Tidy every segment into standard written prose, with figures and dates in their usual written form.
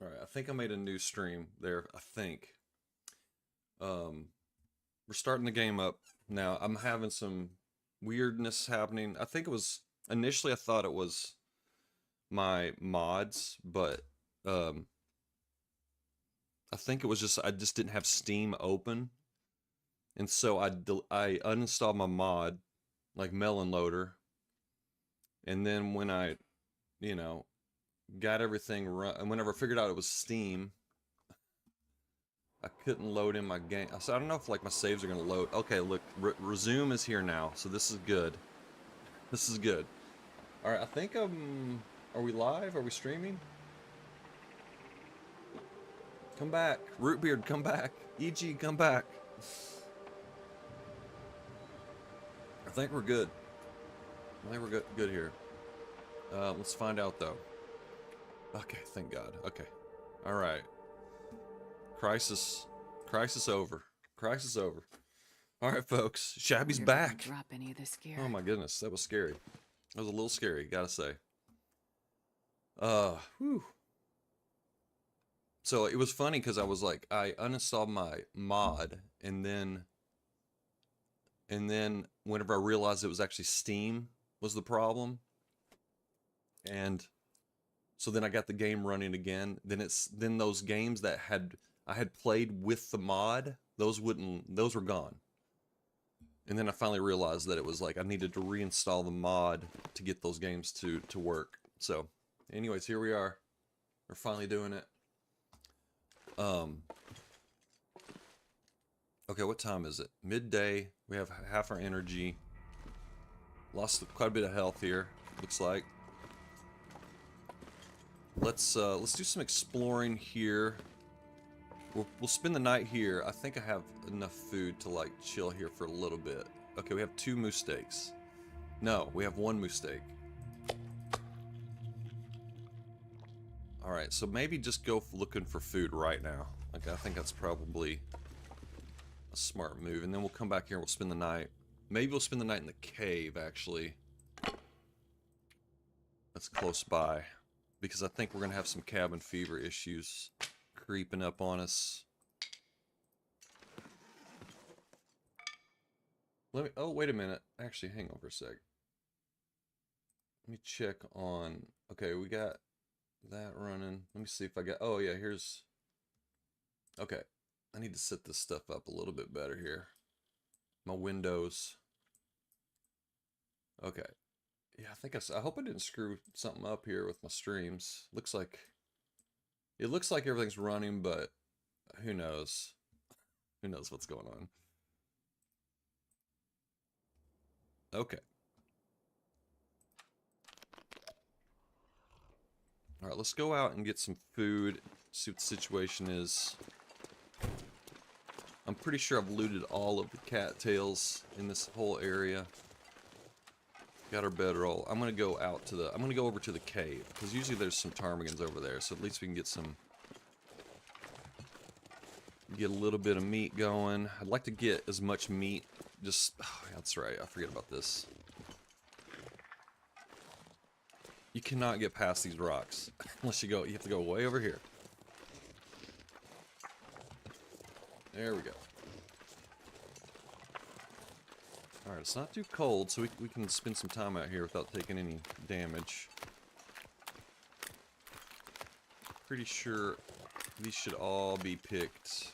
All right, I think I made a new stream there. I think. We're starting the game up now. I'm having some weirdness happening. I think it was initially I thought it was my mods, but um, I think it was just I just didn't have Steam open, and so I uninstalled my mod like Melon Loader, and then when I you know got everything run, and whenever I figured out it was Steam, I couldn't load in my game. So I don't know if like my saves are gonna load. Okay, look, resume is here now, so this is good. This is good. All right, I think are we live? Are we streaming? Come back, Rootbeard, come back. EG, come back. I think we're good. I think we're good here. Let's find out though. Okay, thank God. Okay, all right. Crisis, crisis over. Crisis over. All right, folks. Shabby's Wonder if I can back. drop any of this gear. Oh my goodness, that was scary. That was a little scary, gotta say. Whew. So it was funny because I was like, I uninstalled my mod, and then whenever I realized it was actually Steam was the problem, and so then I got the game running again. Then those games that I had played with the mod, those were gone. And then I finally realized that it was like I needed to reinstall the mod to get those games to work. So, anyways, here we are. We're finally doing it. Okay, what time is it? Midday. We have half our energy. Lost quite a bit of health here, looks like. Let's do some exploring here. We'll spend the night here. I think I have enough food to like chill here for a little bit. Okay, we have 2 moose steaks. No, we have 1 moose steak. Alright, so maybe just go looking for food right now. Like, I think that's probably a smart move. And then we'll come back here and we'll spend the night. Maybe we'll spend the night in the cave, actually. That's close by. Because I think we're going to have some cabin fever issues creeping up on us. Oh, wait a minute. Actually, hang on for a sec. Let me check on... Okay, we got that running. Let me see if I got... Oh, yeah, here's... Okay. I need to set this stuff up a little bit better here. My windows. Okay. Yeah, I hope I didn't screw something up here with my streams. It looks like everything's running, but who knows? Who knows what's going on? Okay. All right, let's go out and get some food, see what the situation is. I'm pretty sure I've looted all of the cattails in this whole area. Got our bedroll. I'm gonna go over to the cave, because usually there's some ptarmigans over there, so at least we can get a little bit of meat going. I'd like to get as much meat, that's right, I forget about this. You cannot get past these rocks unless you have to go way over here. There we go. Alright, it's not too cold, so we can spend some time out here without taking any damage. Pretty sure these should all be picked.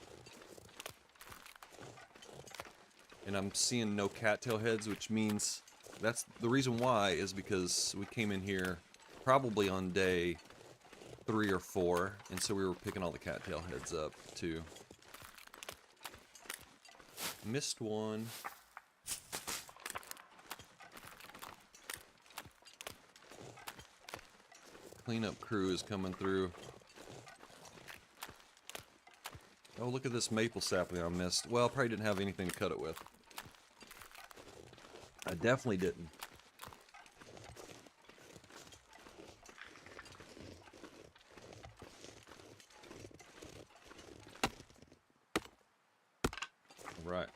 And I'm seeing no cattail heads, which means that's the reason why is because we came in here probably on day 3 or 4, and so we were picking all the cattail heads up too. Missed one. Cleanup crew is coming through. Oh, look at this maple sapling I missed. Well, I probably didn't have anything to cut it with. I definitely didn't. Right.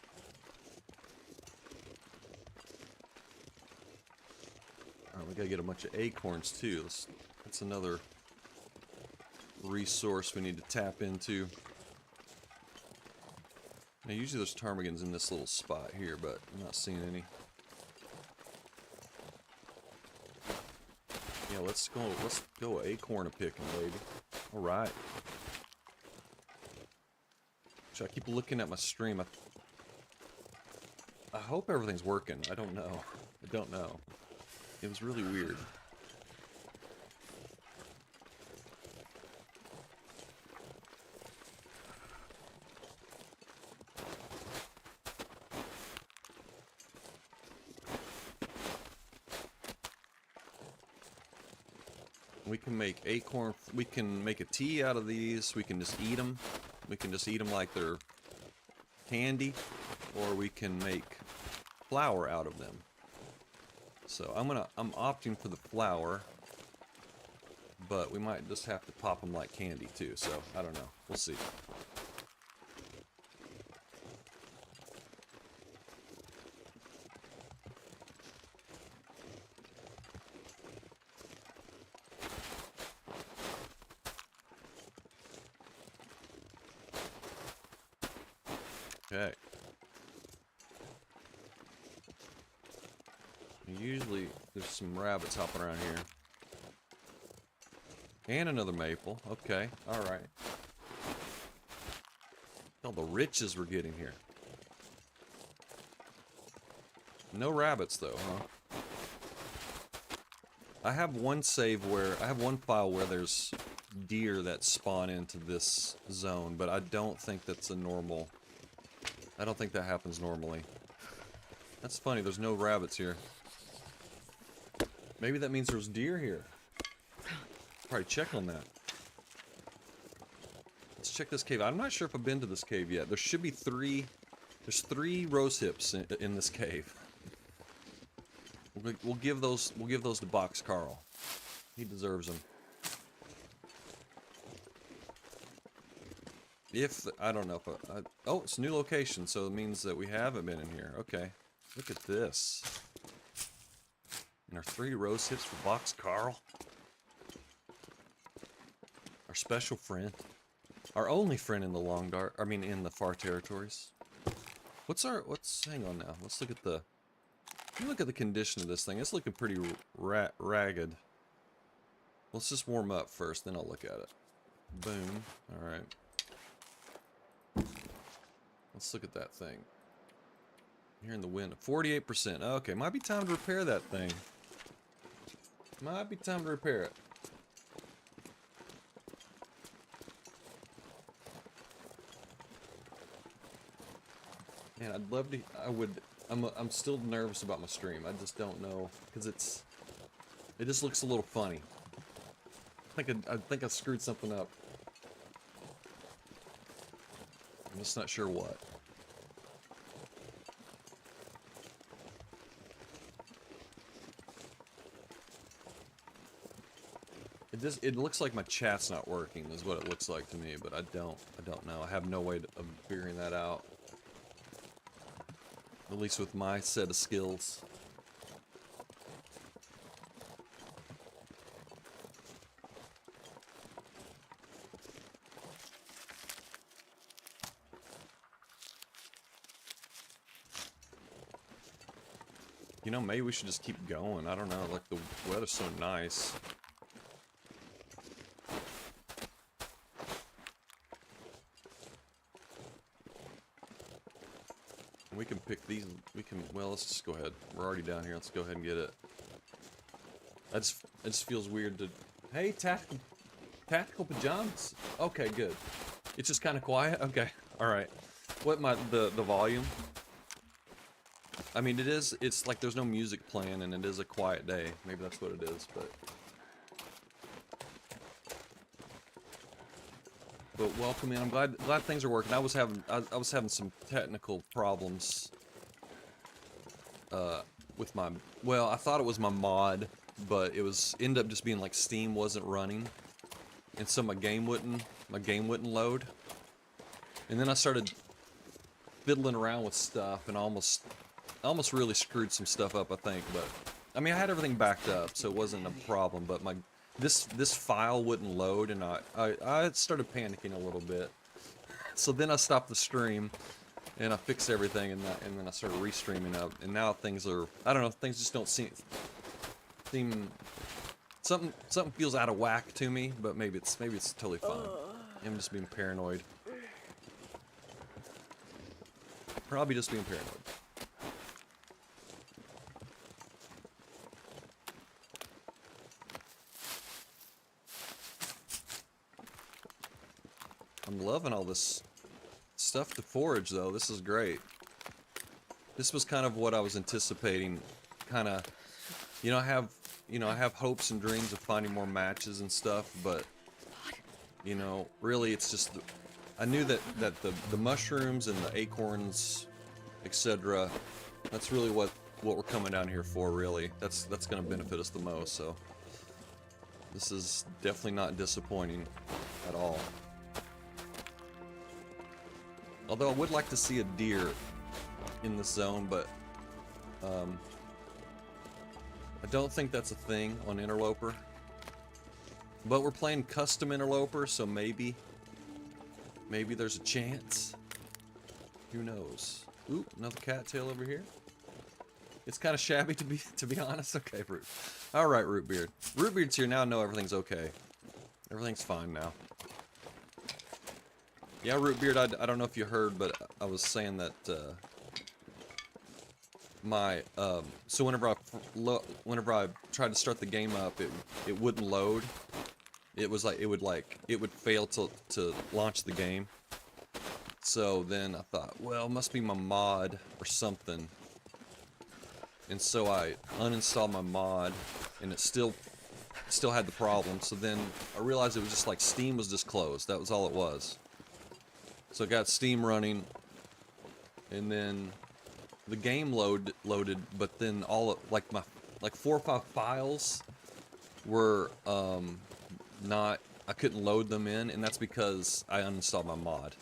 Alright, we gotta get a bunch of acorns too. That's another resource we need to tap into. Now, usually there's ptarmigans in this little spot here, but I'm not seeing any. Yeah, let's go acorn picking, baby. Alright. So I keep looking at my stream. I hope everything's working. I don't know. I don't know. It was really weird. We can make acorn, we can make a tea out of these, we can just eat them. We can just eat them like they're candy, or we can make flour out of them. So I'm opting for the flour, but we might just have to pop them like candy too, so I don't know. We'll see. Okay. Usually there's some rabbits hopping around here. And another maple. Okay, alright. All the riches we're getting here. No rabbits though, huh? I have one file where there's deer that spawn into this zone, but I don't think that's a normal... I don't think that happens normally. That's funny, there's no rabbits here. Maybe that means there's deer here. Probably check on that. Let's check this cave. I'm not sure if I've been to this cave yet. There should be there's 3 rose hips in this cave. We'll give those to Box Carl. He deserves them. I don't know if oh, it's a new location, so it means that we haven't been in here. Okay. Look at this. And our 3 rose hips for Box Carl. Our special friend. Our only friend in the long dark, in the far territories. Hang on now. Let's look at the condition of this thing. It's looking pretty ragged. Let's just warm up first, then I'll look at it. Boom. Alright. Let's look at that thing. Here in the wind. 48%. Okay, might be time to repair that thing. Might be time to repair it. Man, I'd love to... I'm still nervous about my stream. I just don't know. Because it just looks a little funny. I think I screwed something up. I'm just not sure what. It looks like my chat's not working is what it looks like to me, but I don't know. I have no way of figuring that out. At least with my set of skills. You know, maybe we should just keep going. I don't know, like the weather's so nice. We can pick these, well, let's just go ahead. We're already down here, let's go ahead and get it. It just feels weird to, hey, tactical pajamas? Okay, good. It's just kind of quiet? Okay, alright. The volume? I mean, it's like there's no music playing and it is a quiet day. Maybe that's what it is, but welcome in. I'm glad things are working. I was having some technical problems with my, well, I thought it was my mod, but it ended up just being like Steam wasn't running, and so my game wouldn't load. And then I started fiddling around with stuff and almost really screwed some stuff up, I think. But I mean, I had everything backed up, so it wasn't a problem. But this file wouldn't load, and I started panicking a little bit. So then I stopped the stream, and I fixed everything, and then I started restreaming up, and now things are, I don't know, things just don't seem something feels out of whack to me, but maybe it's totally fine. I'm just being paranoid. Probably just being paranoid. I'm loving all this stuff to forage, though. This is great. This was kind of what I was anticipating. Kind of, I have hopes and dreams of finding more matches and stuff, but really, it's just I knew that the mushrooms and the acorns, etc. That's really what we're coming down here for. Really, that's going to benefit us the most. So this is definitely not disappointing at all. Although I would like to see a deer in this zone, but I don't think that's a thing on Interloper. But we're playing custom Interloper, so maybe there's a chance. Who knows? Ooh, another cattail over here. It's kind of shabby to be honest. Okay, Root. All right, Rootbeard. Rootbeard's here now. No, everything's okay. Everything's fine now. Yeah, Rootbeard, I don't know if you heard, but I was saying that so whenever I tried to start the game up, it wouldn't load. It would fail to launch the game. So then I thought, well, it must be my mod or something. And so I uninstalled my mod, and it still had the problem. So then I realized it was just like Steam was just closed. That was all it was. So I got Steam running, and then the game loaded, but then all like 4 or 5 files were not, I couldn't load them in, and that's because I uninstalled my mod.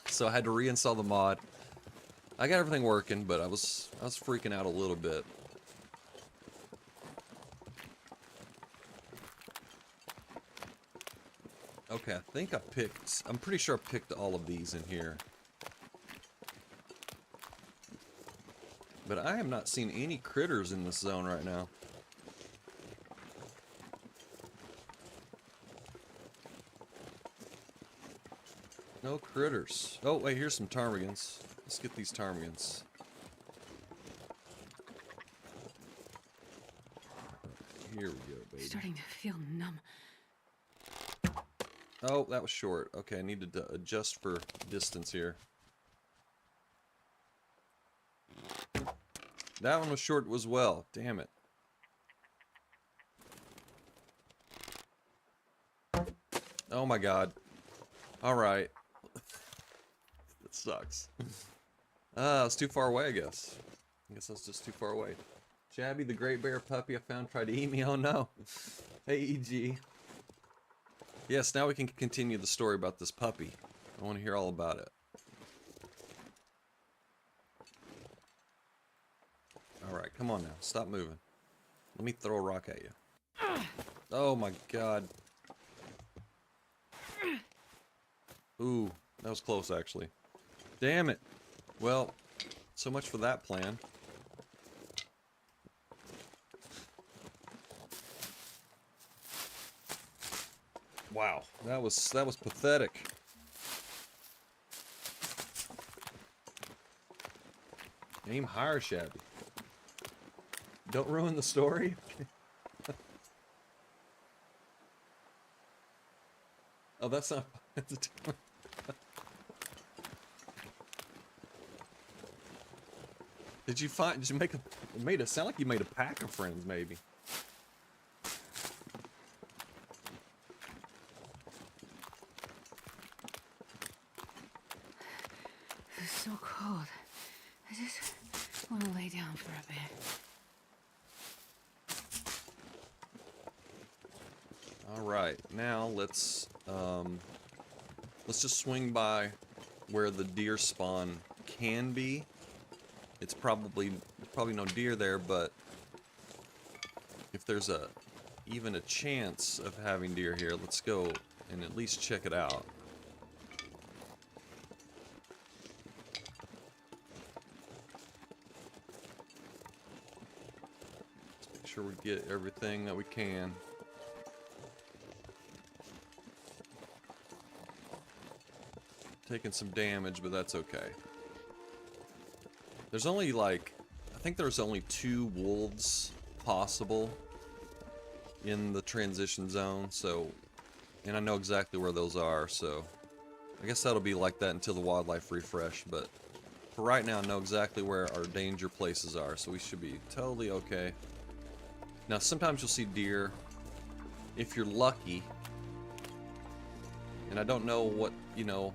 So I had to reinstall the mod. I got everything working, but I was freaking out a little bit. Okay, I think I'm pretty sure I picked all of these in here. But I have not seen any critters in this zone right now. No critters. Oh, wait, here's some ptarmigans. Let's get these ptarmigans. Here we go, baby. Starting to feel numb. Oh, that was short. Okay, I needed to adjust for distance here. That one was short as well. Damn it. Oh my god. Alright. That sucks. It's too far away, I guess. I guess that's just too far away. Jabby, the great bear puppy I found, tried to eat me. Oh no. Hey, EG. Yes, now we can continue the story about this puppy. I want to hear all about it. Alright, come on now. Stop moving. Let me throw a rock at you. Oh my god. Ooh, that was close actually. Damn it. Well, so much for that plan. Wow, that was pathetic. Aim higher, Shabby. Don't ruin the story. Oh, that's not. Did you make a? It made it sound like you made a pack of friends, maybe. It's so cold. I just want to lay down for a bit. All right, now let's just swing by where the deer spawn can be. It's probably no deer there, but if there's a even a chance of having deer here, let's go and at least check it out. Let's make sure we get everything that we can. Taking some damage, but that's okay. There's only like, I think there's only 2 wolves possible in the transition zone, so, and I know exactly where those are, so I guess that'll be like that until the wildlife refresh, but for right now I know exactly where our danger places are, so we should be totally okay. Now sometimes you'll see deer, if you're lucky, and I don't know what, you know,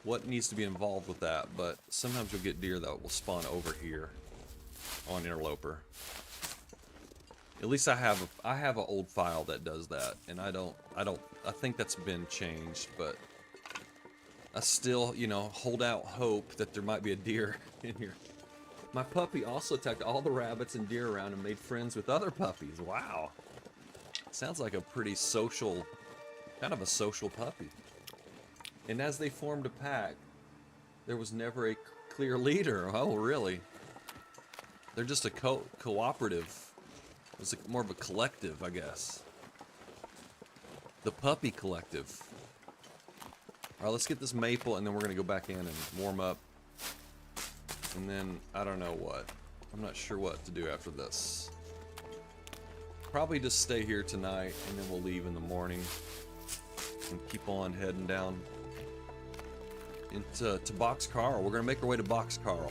what needs to be involved with that, but sometimes you'll get deer that will spawn over here on Interloper. At least I have an old file that does that, and I think that's been changed, but I still, you know, hold out hope that there might be a deer in here. My puppy also attacked all the rabbits and deer around and made friends with other puppies. Wow. Sounds like a pretty social, kind of a social puppy. And as they formed a pack, there was never a clear leader. Oh, really? They're just a cooperative. It was more of a collective, I guess. The puppy collective. Alright, let's get this maple, and then we're going to go back in and warm up. And then, I don't know what. I'm not sure what to do after this. Probably just stay here tonight, and then we'll leave in the morning. And keep on heading down into Box Carl. We're going to make our way to Box Carl.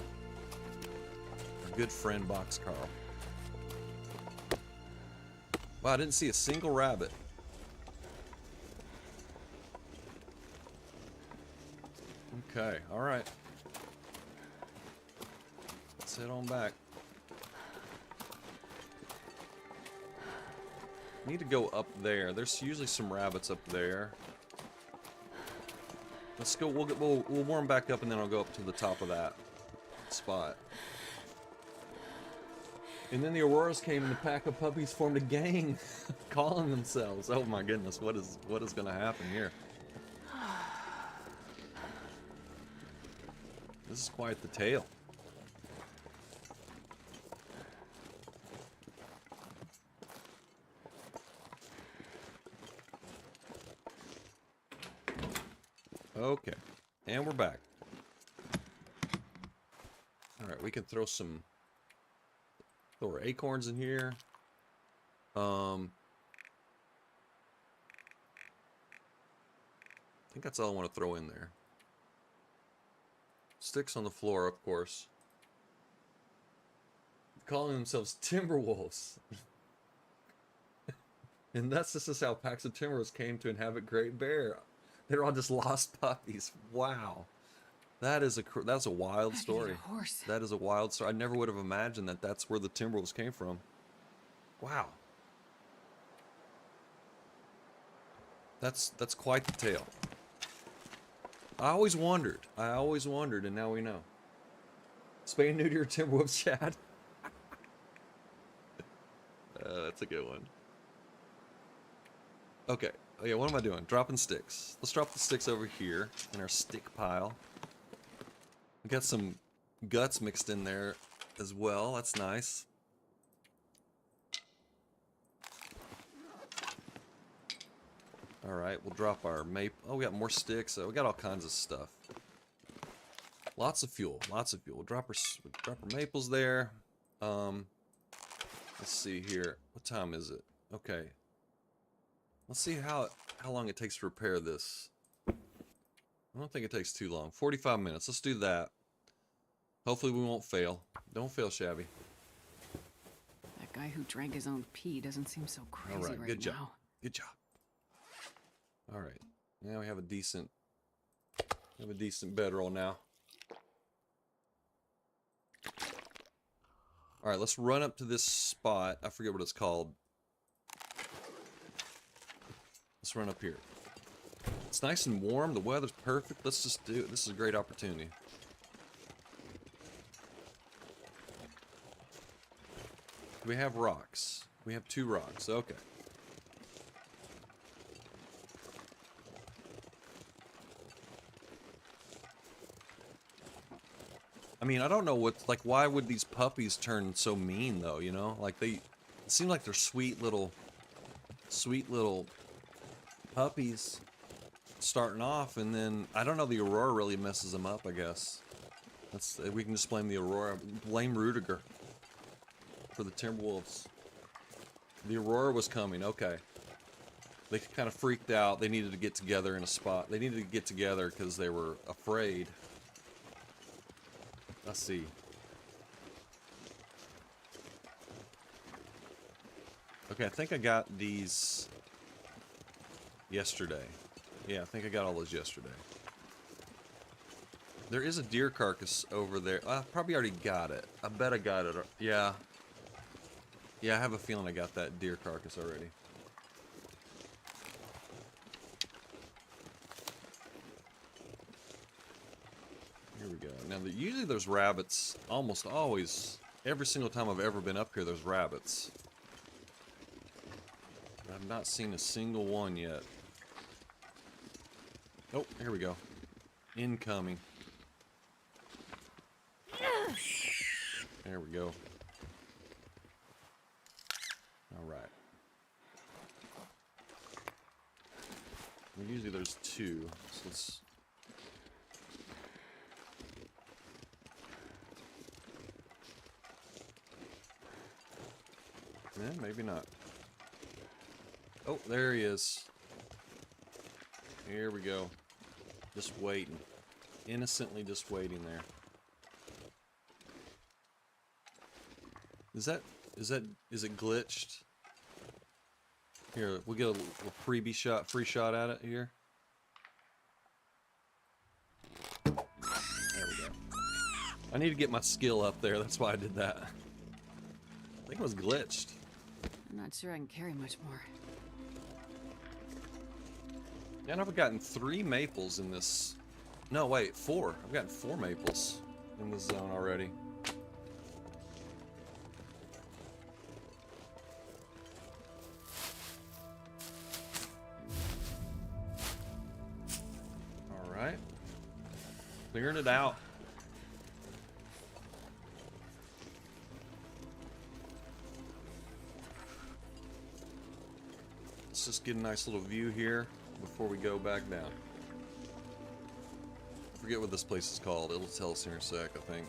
Our good friend Box Carl. Wow, I didn't see a single rabbit. Okay, alright. Let's head on back. Need to go up there. There's usually some rabbits up there. Let's go, we'll warm back up and then I'll go up to the top of that spot. And then the Auroras came and the pack of puppies formed a gang, calling themselves. Oh my goodness, what is gonna happen here? This is quite the tale. Okay, and we're back. Alright, we can throw our acorns in here. I think that's all I want to throw in there. Sticks on the floor, of course. Calling themselves Timberwolves. And this is how packs of Timberwolves came to inhabit Great Bear. They're all just lost puppies. Wow. That's a wild story. A horse. That is a wild story. I never would have imagined that that's where the Timberwolves came from. Wow. That's quite the tale. I always wondered, and now we know. Spay and neuter your Timberwolves, Chad. That's a good one. Okay. Oh yeah, what am I doing? Dropping sticks. Let's drop the sticks over here in our stick pile. We got some guts mixed in there as well. That's nice. Alright, we'll drop our maple. Oh, we got more sticks. We got all kinds of stuff. Lots of fuel. Lots of fuel. We'll drop our maples there. Let's see here. What time is it? Okay. Let's see how long it takes to repair this. I don't think it takes too long. 45 minutes. Let's do that. Hopefully we won't fail. Don't fail, Shabby. That guy who drank his own pee doesn't seem so crazy right good job. now. Good job. Alright. Now we have a decent bedroll now. Alright, let's run up to this spot. I forget what it's called. Let's run up here. It's nice and warm. The weather's perfect. Let's just do it. This is a great opportunity. Do we have rocks? We have 2 rocks. Okay. I mean, I don't know what, like, why would these puppies turn so mean, though, you know? Like, it seem like they're sweet little puppies starting off, and then, I don't know, the Aurora really messes them up, I guess. We can just blame the Aurora. Blame Rudiger for the Timberwolves. The Aurora was coming, okay. They kind of freaked out. They needed to get together in a spot. They needed to get together because they were afraid. Let's see. Okay, I think I got these yesterday. Yeah, I think I got all those yesterday. There is a deer carcass over there. I probably already got it. I bet I got it. Yeah. Yeah, I have a feeling I got that deer carcass already. Here we go. Now, usually there's rabbits almost always. Every single time I've ever been up here, there's rabbits. But I've not seen a single one yet. Oh, here we go. Incoming. There we go. Alright. Well, usually there's two, so let's... maybe not. Oh, there he is. Here we go. Just waiting. Innocently just waiting there. Is it glitched? Here, we'll get a free shot at it here. There we go. I need to get my skill up there, that's why I did that. I think it was glitched. I'm not sure I can carry much more. Yeah, and I've gotten 3 maples in this... No, wait, 4. I've gotten 4 maples in this zone already. Alright. Clearing it out. Let's just get a nice little view here before we go back down. Forget what this place is called. It'll tell us here in a sec, I think.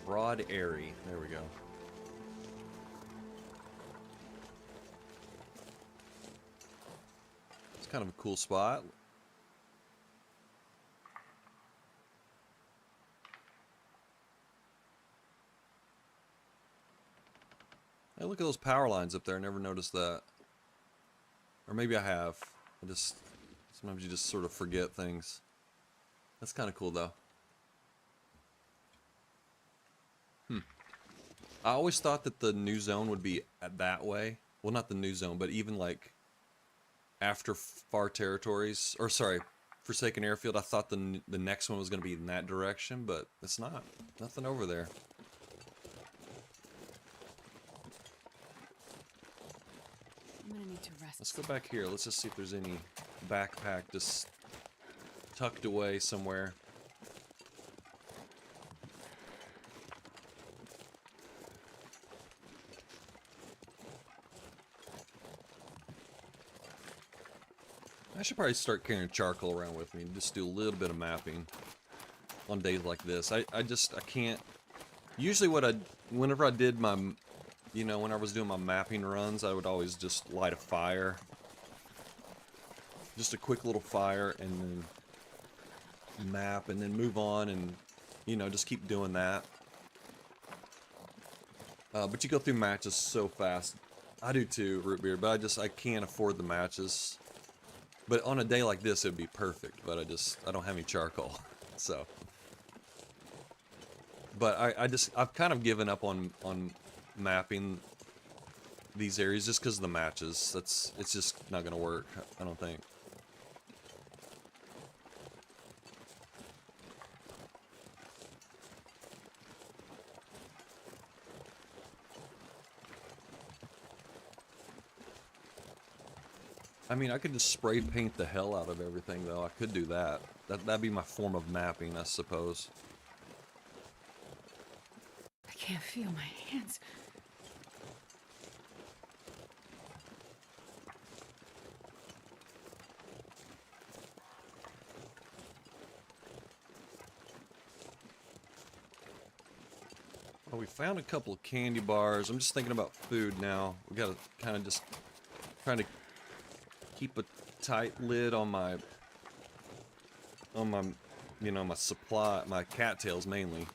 Broad Airy. There we go. It's kind of a cool spot. Hey, look at those power lines up there. I never noticed that. Or maybe I have. Sometimes you just sort of forget things. That's kind of cool, though. I always thought that the new zone would be that way. Well, not the new zone, but even like after Far Territories, or sorry, Forsaken Airfield, I thought the next one was going to be in that direction, but it's not. Nothing over there. I'm gonna need to rest. Let's go back here. Let's just see if there's any backpack just tucked away somewhere. I should probably start carrying charcoal around with me and just do a little bit of mapping on days like this. I can't. Usually whenever I did my, you know, when I was doing my mapping runs, I would always just light a fire. Just a quick little fire and then map and then move on and, you know, just keep doing that. But you go through matches so fast. I do too, Root Beer, but I can't afford the matches. But on a day like this, it would be perfect, but I don't have any charcoal, so. But I've kind of given up on mapping these areas just because of the matches. It's just not gonna work, I don't think. I mean, I could just spray paint the hell out of everything, though. I could do that. That'd be my form of mapping, I suppose. I can't feel my hands. Well, we found a couple of candy bars. I'm just thinking about food now. We gotta kind of just trying to keep a tight lid on my, you know, my supply, my cattails mainly.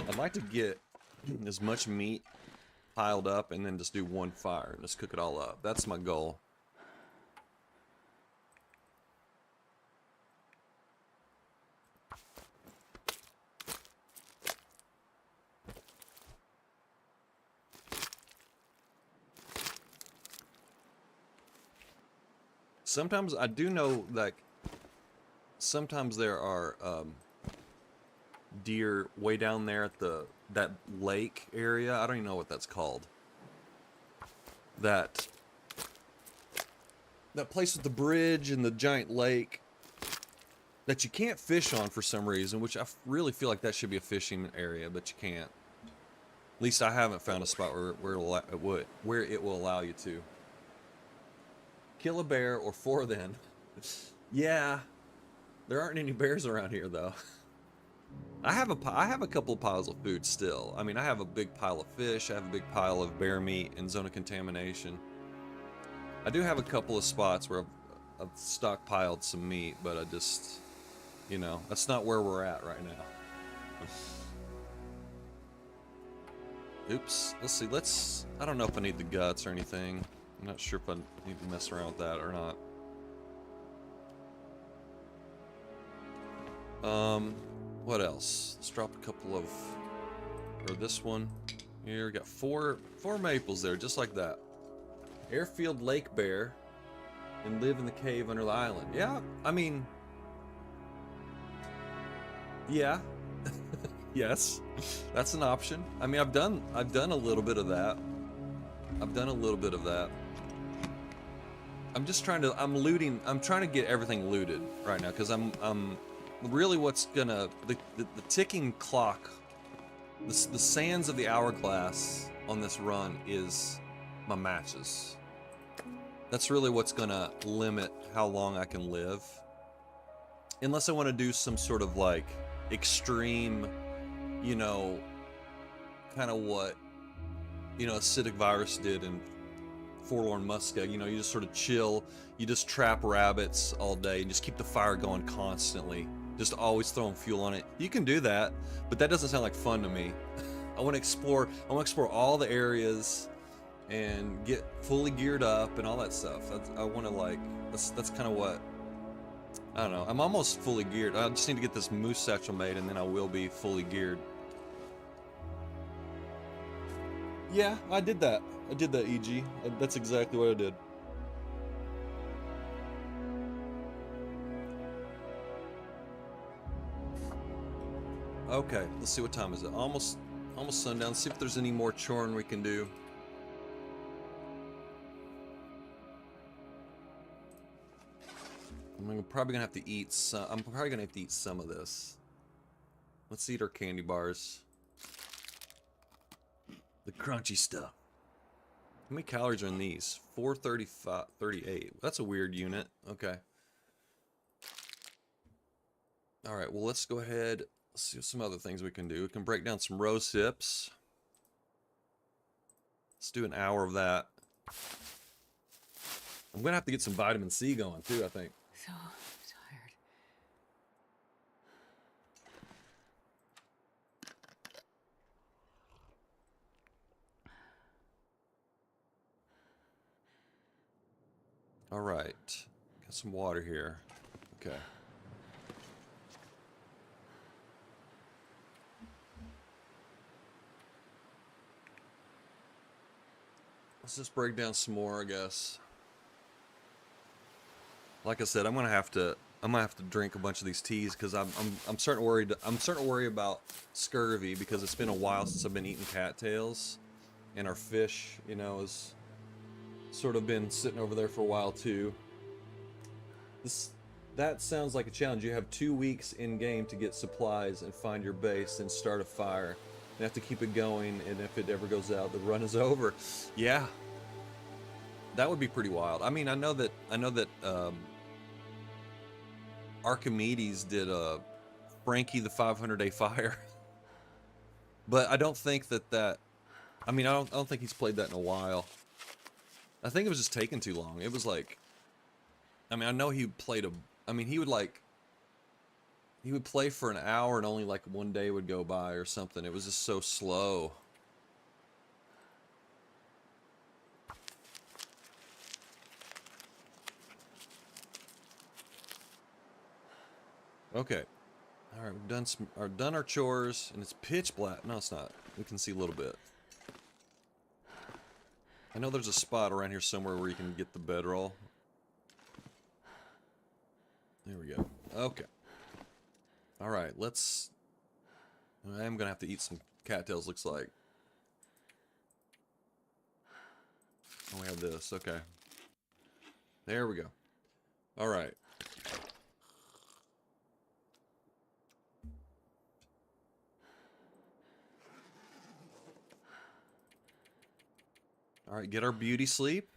I'd like to get as much meat piled up and then just do one fire and just cook it all up. That's my goal. Sometimes I do know that sometimes there are deer way down there at that lake area. I don't even know what that's called. That place with the bridge and the giant lake that you can't fish on for some reason, which I really feel like that should be a fishing area, but you can't. At least I haven't found a spot where it will allow you to. Kill a bear or four then. Yeah, there aren't any bears around here though. I have a couple of piles of food still. I mean, I have a big pile of fish, I have a big pile of bear meat and zone of contamination. I do have a couple of spots where I've stockpiled some meat, but I just, you know, that's not where we're at right now. Oops. Let's see. I don't know if I need the guts or anything. I'm not sure if I need to mess around with that or not. What else? Let's drop a couple of, or this one. Here, we got four maples there, just like that. Airfield Lake Bear and live in the cave under the island. Yeah, I mean, yeah. Yes, that's an option. I mean, I've done a little bit of that. I'm just trying to, I'm trying to get everything looted right now, because I'm really what's gonna, the ticking clock, the sands of the hourglass on this run is my matches. That's really what's gonna limit how long I can live. Unless I want to do some sort of like extreme, you know, kind of what, you know, acidic virus did in Forlorn Muska. You know, you just sort of chill, you just trap rabbits all day and just keep the fire going constantly, just always throwing fuel on it. You can do that, but that doesn't sound like fun to me. I want to explore all the areas and get fully geared up and all that stuff. I want to, like, that's kind of what, I don't know. I'm almost fully geared. I just need to get this moose satchel made and then I will be fully geared. Yeah, I did that, EG. That's exactly what I did. Okay, let's see, what time is it? Almost sundown. Let's see if there's any more choring we can do. I'm probably gonna have to eat some. I'm probably gonna have to eat some of this. Let's eat our candy bars. The crunchy stuff. How many calories are in these? 435, 38. That's a weird unit. Okay. All right. Well, let's go ahead. Let's see some other things we can do. We can break down some rose hips. Let's do an hour of that. I'm gonna have to get some vitamin C going too, I think. So tired. All right. Got some water here. Okay. Let's just break down some more, I guess. Like I said, I'm gonna have to drink a bunch of these teas because I'm starting to worry. I'm starting to worry about scurvy because it's been a while since I've been eating cattails, and our fish, you know, has sort of been sitting over there for a while too. That sounds like a challenge. You have 2 weeks in game to get supplies and find your base and start a fire. You have to keep it going, and if it ever goes out, the run is over. Yeah, that would be pretty wild. I mean, I know that Archimedes did a Frankie the 500-day fire, but I don't think that. I mean, I don't think he's played that in a while. I think it was just taking too long. It was like, I mean, I know he played a. I mean, he would play for an hour and only like one day would go by or something. It was just so slow. Okay. All right, we've done our chores, and it's pitch black. No, it's not. We can see a little bit. I know there's a spot around here somewhere where you can get the bedroll. There we go. Okay. All right, let's. I am gonna have to eat some cattails. Looks like. Oh, we have this. Okay. There we go. All right. All right, get our beauty sleep.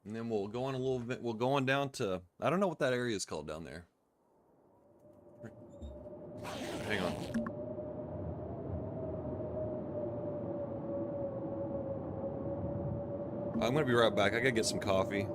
And then we'll go on a little bit. We'll go on down to. I don't know what that area is called down there. Hang on. I'm gonna be right back. I gotta get some coffee.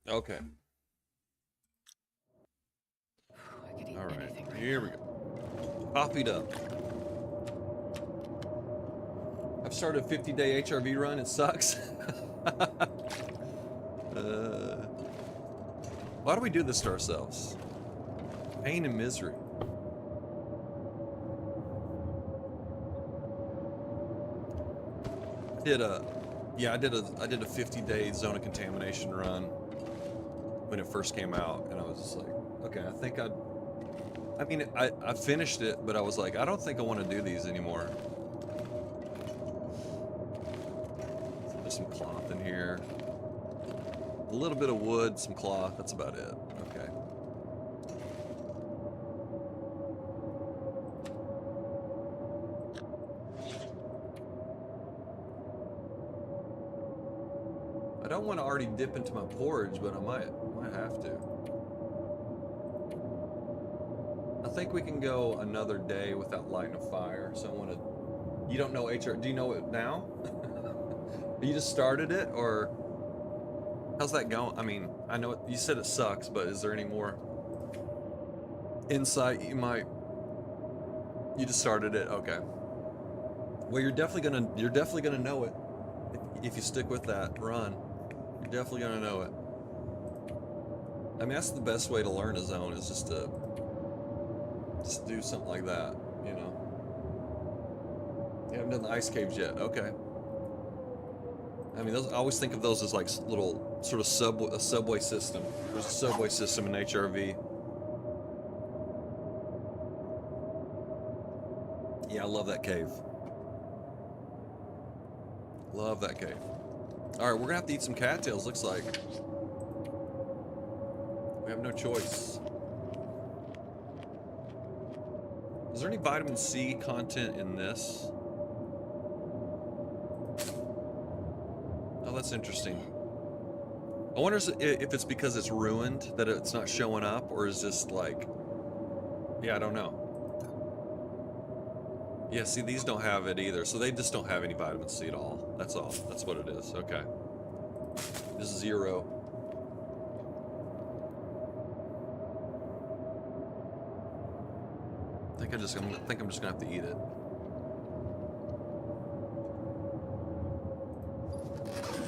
Okay. I could eat All right. anything right Here now. we go. Coffeeed up. I've started a 50-day HRV run. It sucks. Why do we do this to ourselves? Pain and misery. I did a 50-day zone of contamination run when it first came out, and I was just like, okay, I mean, I finished it, but I was like, I don't think I want to do these anymore. There's some cloth in here. A little bit of wood, some cloth, that's about it. Okay. I don't want to already dip into my porridge, but I might have to. I think we can go another day without lighting a fire, so I want to. You don't know HR? Do you know it now? You just started it, or how's that going? I mean, I know you said it sucks, but is there any more insight you might? You just started it, okay. Well, you're definitely gonna know it if you stick with that run. You're definitely gonna know it. I mean, that's the best way to learn a zone is just to do something like that, you know. You haven't done the ice caves yet, okay. I mean, I always think of those as like little sort of subway system. There's a subway system in HRV. Yeah, I love that cave. Love that cave. All right, we're gonna have to eat some cattails. Looks like we have no choice. Is there any vitamin C content in this? Oh, that's interesting. I wonder if it's because it's ruined that it's not showing up, or is just like, yeah, I don't know. Yeah, see, these don't have it either, so they just don't have any vitamin C at all. That's all. That's what it is. Okay. This is 0. I think I'm just gonna have to eat it.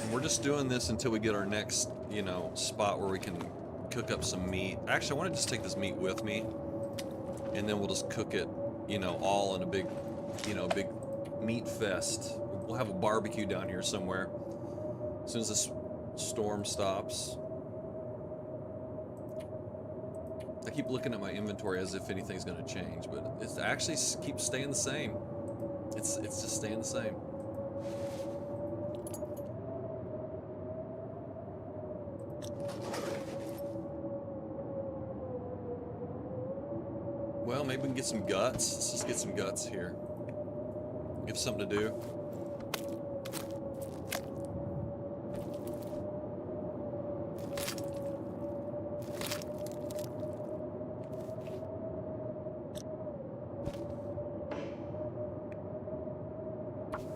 And we're just doing this until we get our next, you know, spot where we can cook up some meat. Actually, I want to just take this meat with me, and then we'll just cook it, you know, all in a big, you know, big meat fest. We'll have a barbecue down here somewhere as soon as this storm stops. I keep looking at my inventory as if anything's going to change, but it actually keeps staying the same. It's just staying the same. Well, maybe we can get some guts. Let's just get some guts here. Give something to do.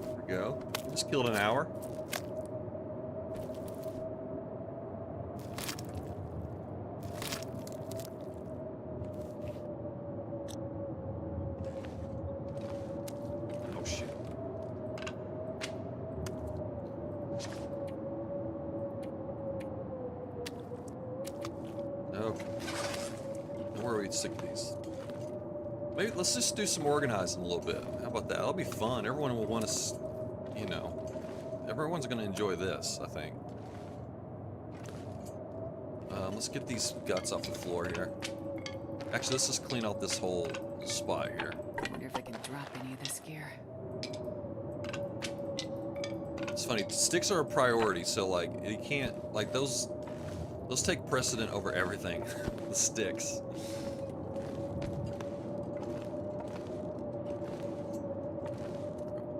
There we go. Just killed an hour. Oh shit. Okay. Where do we stick these? Maybe let's just do some organizing a little bit. How about that? That'll be fun. Everyone will want to, you know, everyone's going to enjoy this, I think. Let's get these guts off the floor here. Actually, let's just clean out this whole spot here. I wonder if I can drop any of this gear. It's funny, sticks are a priority, so like you can't, like those take precedent over everything. The sticks.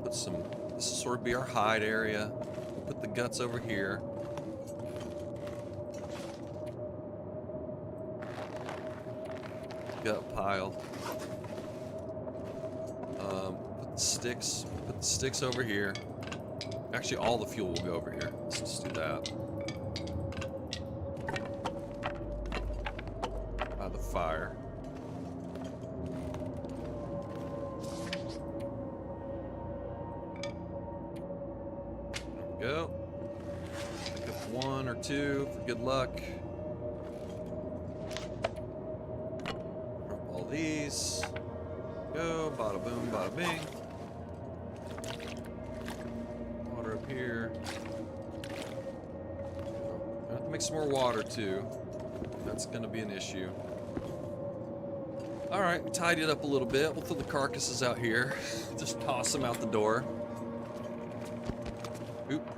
Put some, this will sort of be our hide area. We'll put the guts over here. Gut pile. Put the sticks over here. Actually, all the fuel will go over here. Let's just do that. By the fire. There we go. Pick up 1 or 2 for good luck. Drop all these. Go. Bada boom, bada bing. Water up here. I have to make some more water too. That's gonna be an issue. Alright, we tidied it up a little bit. We'll throw the carcasses out here. Just toss them out the door. Oop.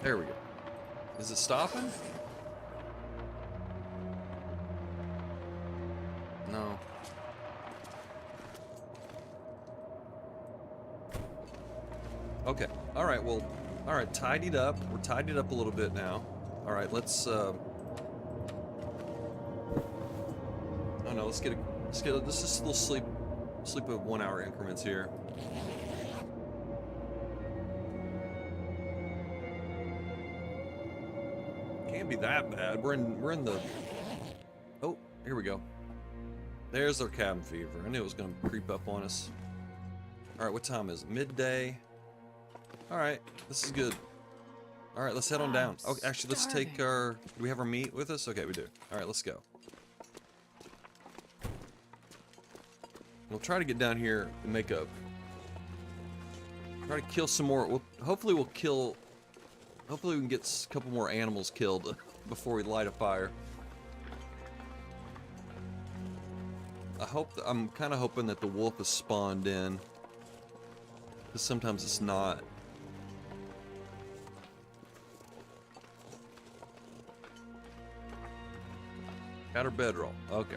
There we go. Is it stopping? No. Okay. All right. Well. All right. Tidied up. We're tidied up a little bit now. All right. Let's. Oh no. Let's get. Let's just a little sleep. Sleep at 1 hour increments here. Can't be that bad. We're in the. Oh, here we go. There's our cabin fever. I knew it was gonna creep up on us. All right, what time is it? Midday. All right, this is good. All right, let's head on down. Oh, actually, let's take our. Do we have our meat with us? Okay, we do. All right, let's go. We'll try to get down here and make a. Try to kill some more. Hopefully we'll kill. Hopefully we can get a couple more animals killed before we light a fire. I'm kind of hoping that the wolf is spawned in, because sometimes it's not. Got our bedroll. Okay.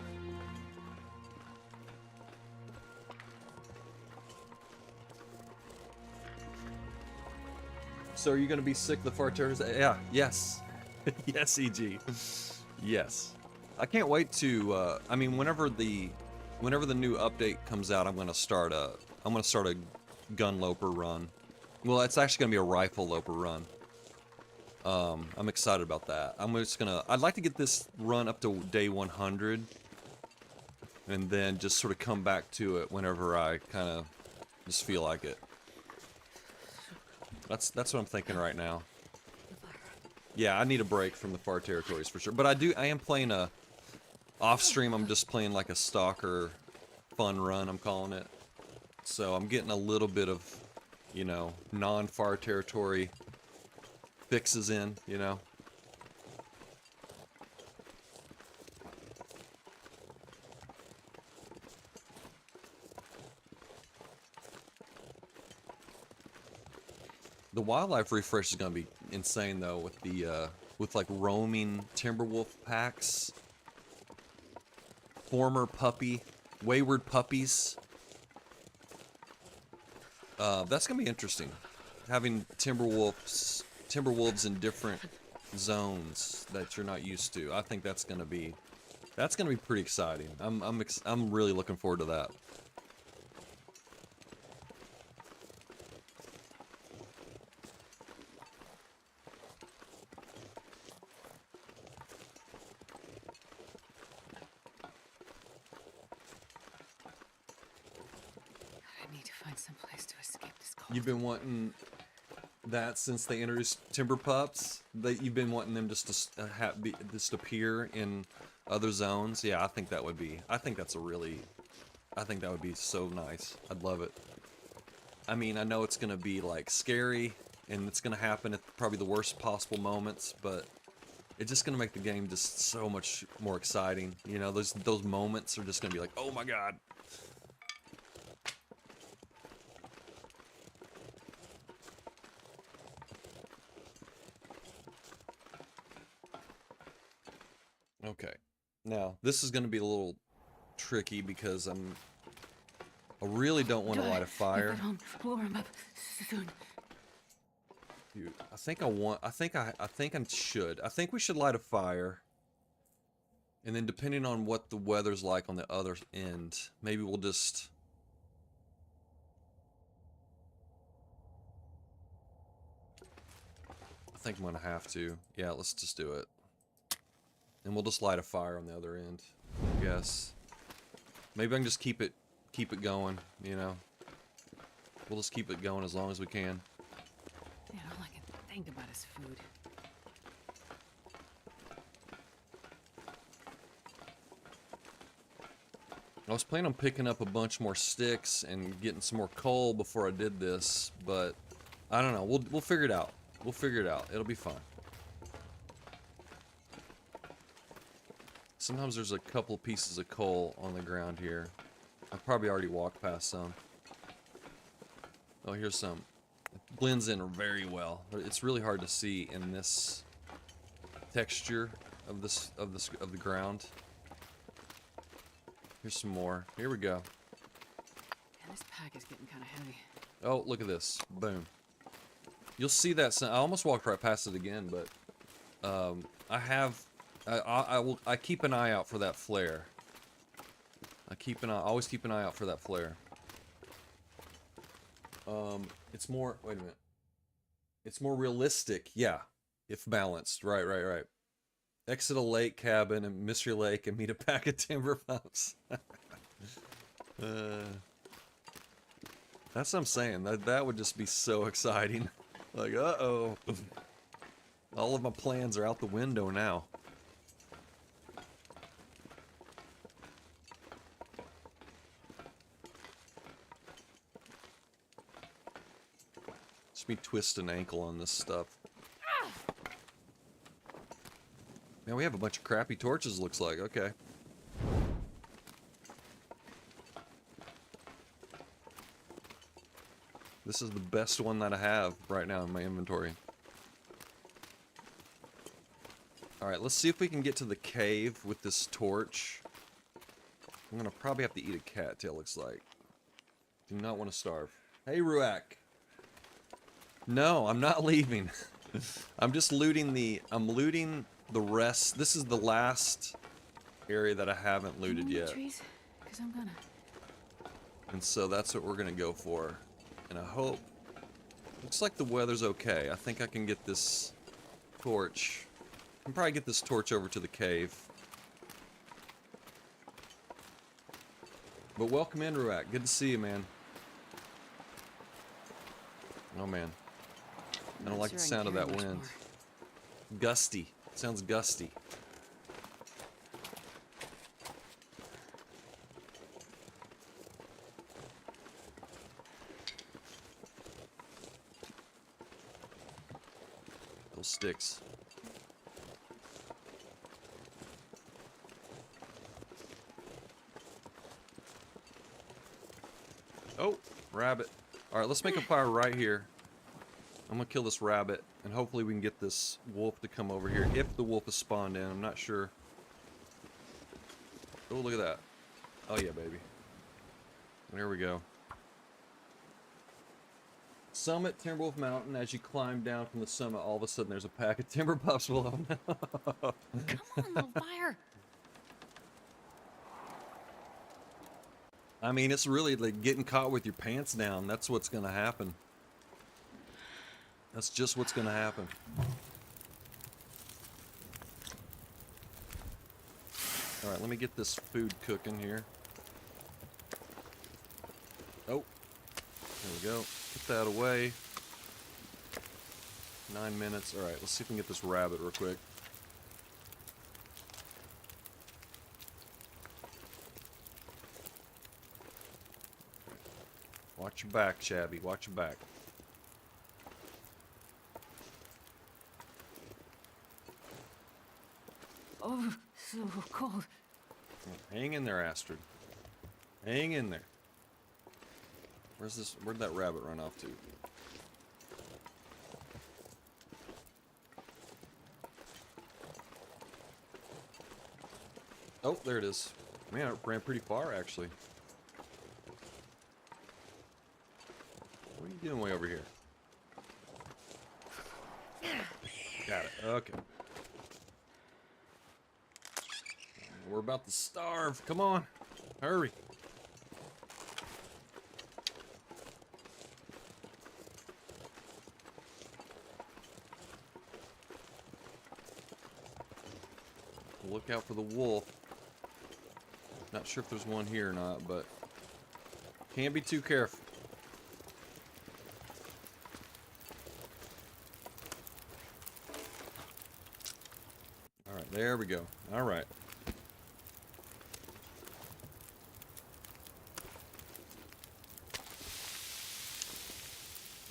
So are you gonna be sick of the fart terrors? Yeah. Yes. Yes, EG. Yes. I can't wait to. I mean, whenever the new update comes out, I'm gonna start a gun loper run. Well, it's actually gonna be a rifle loper run. I'm excited about that. I'd like to get this run up to day 100, and then just sort of come back to it whenever I kind of just feel like it. That's what I'm thinking right now. Yeah, I need a break from the far territories for sure. But I am playing off stream. I'm just playing like a stalker fun run, I'm calling it. So I'm getting a little bit of, you know, non-far territory fixes in, you know. The wildlife refresh is gonna be insane though, with the with like roaming Timberwolf packs, former wayward puppies. That's gonna be interesting. Having Timberwolves in different zones that you're not used to. I think that's gonna be pretty exciting. I'm really looking forward to that. I need to find some place to escape this cold. You've been wanting that since they introduced Timber Pups. You've been wanting them just to just appear in other zones. Yeah, I think that would be. I think that would be so nice. I'd love it. I mean, I know it's gonna be like scary, and it's gonna happen at probably the worst possible moments, but it's just gonna make the game just so much more exciting. You know, those moments are just gonna be like, oh my god. Okay, now this is going to be a little tricky because I really don't want to light a fire. Blow him up soon. Dude, I think we should light a fire, and then depending on what the weather's like on the other end, maybe we'll just. I think I'm gonna have to. Yeah, let's just do it. And we'll just light a fire on the other end, I guess. Maybe I can just keep it going, you know. We'll just keep it going as long as we can. Yeah, all I can think about is food. I was planning on picking up a bunch more sticks and getting some more coal before I did this, but I don't know. We'll figure it out. We'll figure it out. It'll be fine. Sometimes there's a couple pieces of coal on the ground here. I've probably already walked past some. Oh, here's some. It blends in very well. It's really hard to see in this texture of the ground. Here's some more. Here we go. And this pack is getting kind of heavy. Oh, look at this. Boom. You'll see that. I almost walked right past it again, but I keep an eye out for that flare. Always keep an eye out for that flare. It's more, wait a minute. It's more realistic, yeah, if balanced. Right. Exit a lake cabin and Mystery Lake and meet a pack of timber pups. That's what I'm saying. That would just be so exciting. Like, uh-oh. All of my plans are out the window now. Just me twist an ankle on this stuff. Man, we have a bunch of crappy torches, looks like. Okay. This is the best one that I have right now in my inventory. Alright, let's see if we can get to the cave with this torch. I'm gonna probably have to eat a cattail, looks like. Do not want to starve. Hey, Ruak. No, I'm not leaving. I'm just looting I'm looting the rest. This is the last area that I haven't Can you looted move yet. trees? Because I'm gonna. And so that's what we're gonna go for. And I hope, looks like the weather's okay. I think I can get this torch. I can probably get this torch over to the cave. But welcome in, Ruak. Good to see you, man. Oh, man. I don't like the sound of that wind. Gusty. It sounds gusty. Those sticks. Oh, rabbit. Alright, let's make a fire right here. I'm gonna kill this rabbit, and hopefully we can get this wolf to come over here. If the wolf is spawned in, I'm not sure. Oh, look at that. Oh yeah, baby. There we go. Summit Timberwolf Mountain. As you climb down from the summit, all of a sudden there's a pack of timber pups below. Come on, little fire. I mean, it's really like getting caught with your pants down. That's what's gonna happen. That's just what's gonna happen. Alright, let me get this food cooking here. Oh, there we go. Put that away. 9 minutes. Alright, let's see if we can get this rabbit real quick. Watch your back, Shabby. Watch your back. Oh, so cold. Hang in there, Astrid. Hang in there. Where'd that rabbit run off to? Oh, there it is. Man, it ran pretty far, actually. What are you doing way over here? Got it. Okay. We're about to starve. Come on. Hurry. Look out for the wolf. Not sure if there's one here or not, but can't be too careful. Alright, there we go. Alright.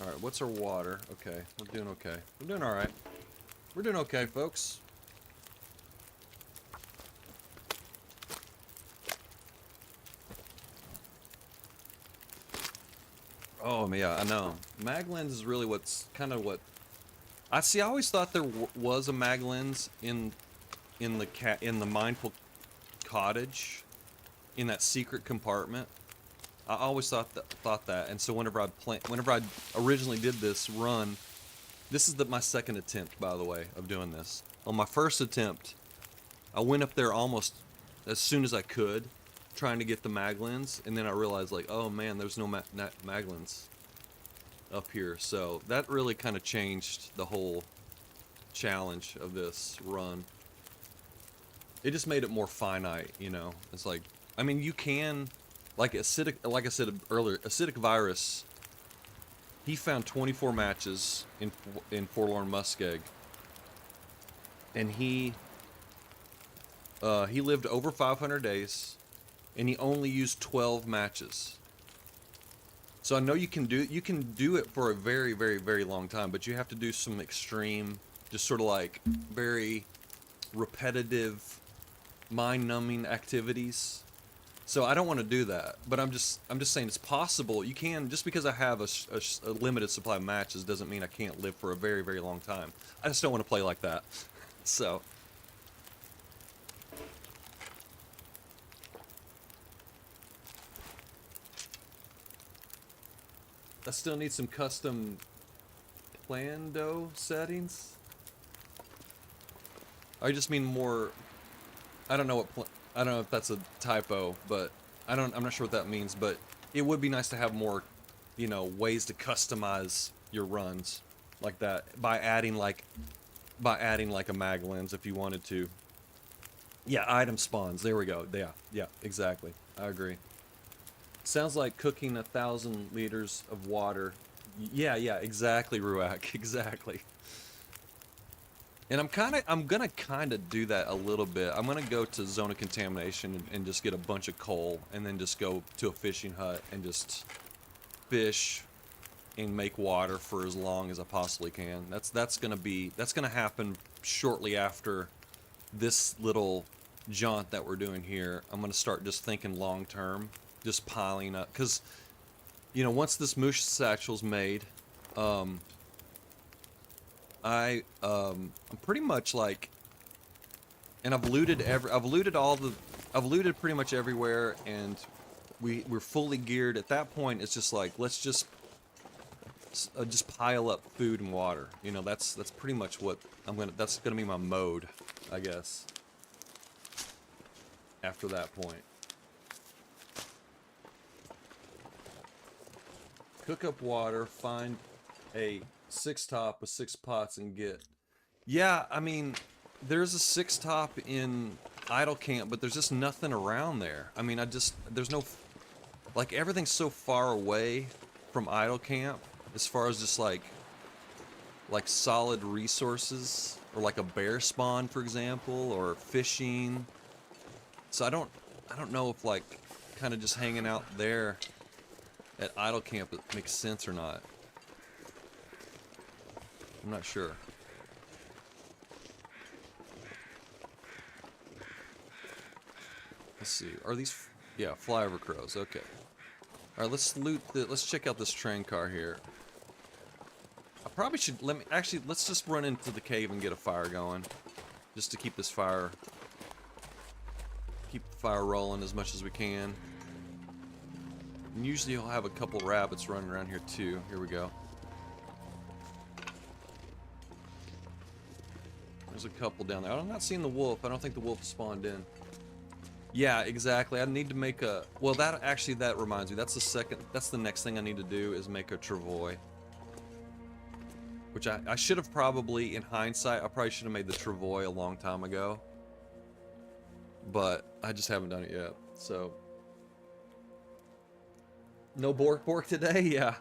Alright, what's our water? Okay, we're doing okay. We're doing alright. We're doing okay, folks. Oh, yeah, I know. Mag lens is really what's kind of what I see. I always thought there was a mag lens in the mindful cottage, in that secret compartment. I always thought that, and so whenever I originally did this run, this is my second attempt, by the way, of doing this. On my first attempt, I went up there almost as soon as I could, trying to get the mag lens, and then I realized, like, oh man, there's no mag lens up here. So that really kind of changed the whole challenge of this run. It just made it more finite, you know. It's like, I mean, you can, like I said earlier, Acidic Virus, he found 24 matches in Forlorn Muskeg, and he lived over 500 days, and he only used 12 matches. So I know you can do it for a very, very, very long time, but you have to do some extreme, just sort of like very repetitive, mind-numbing activities. So I don't want to do that, but I'm just saying it's possible. You can, just because I have a limited supply of matches doesn't mean I can't live for a very, very long time. I just don't want to play like that. So I still need some custom Plando settings? I just mean more. I don't know what. I don't know if that's a typo, but I'm not sure what that means. But it would be nice to have more, you know, ways to customize your runs like that by adding like a mag lens if you wanted to. Yeah, item spawns. There we go. Yeah, exactly. I agree. Sounds like cooking 1,000 liters of water. Yeah, exactly, Ruak. Exactly. And I'm gonna kinda do that a little bit. I'm gonna go to zone of contamination and just get a bunch of coal, and then just go to a fishing hut and just fish and make water for as long as I possibly can. That's gonna happen shortly after this little jaunt that we're doing here. I'm gonna start just thinking long term, just piling up, because you know, once this moose satchel's made, I'm pretty much like, and I've looted pretty much everywhere, and we're fully geared. At that point, it's just like, let's just pile up food and water. You know, that's pretty much what that's gonna be my mode, I guess. After that point. Cook up water, find a 6-top with 6 pots and get... Yeah, I mean, there's a 6-top in Idle Camp, but there's just nothing around there. I mean, there's no... Like, everything's so far away from Idle Camp, as far as just like solid resources, or like a bear spawn, for example, or fishing. So I don't know if like kind of just hanging out there at Idle Camp it makes sense or not. I'm not sure. Let's see. Are these... Yeah, flyover crows. Okay. Alright, let's check out this train car here. I probably should... let's just run into the cave and get a fire going. Just to keep this fire... Keep the fire rolling as much as we can. And usually you'll have a couple rabbits running around here too. Here we go. There's a couple down there. I'm not seeing the wolf. I don't think the wolf spawned in. Yeah, exactly. I need to make a... Well, that reminds me. That's the next thing I need to do is make a travois. Which I should have probably, in hindsight, I probably should have made the travois a long time ago. But I just haven't done it yet, so... No Bork today? Yeah.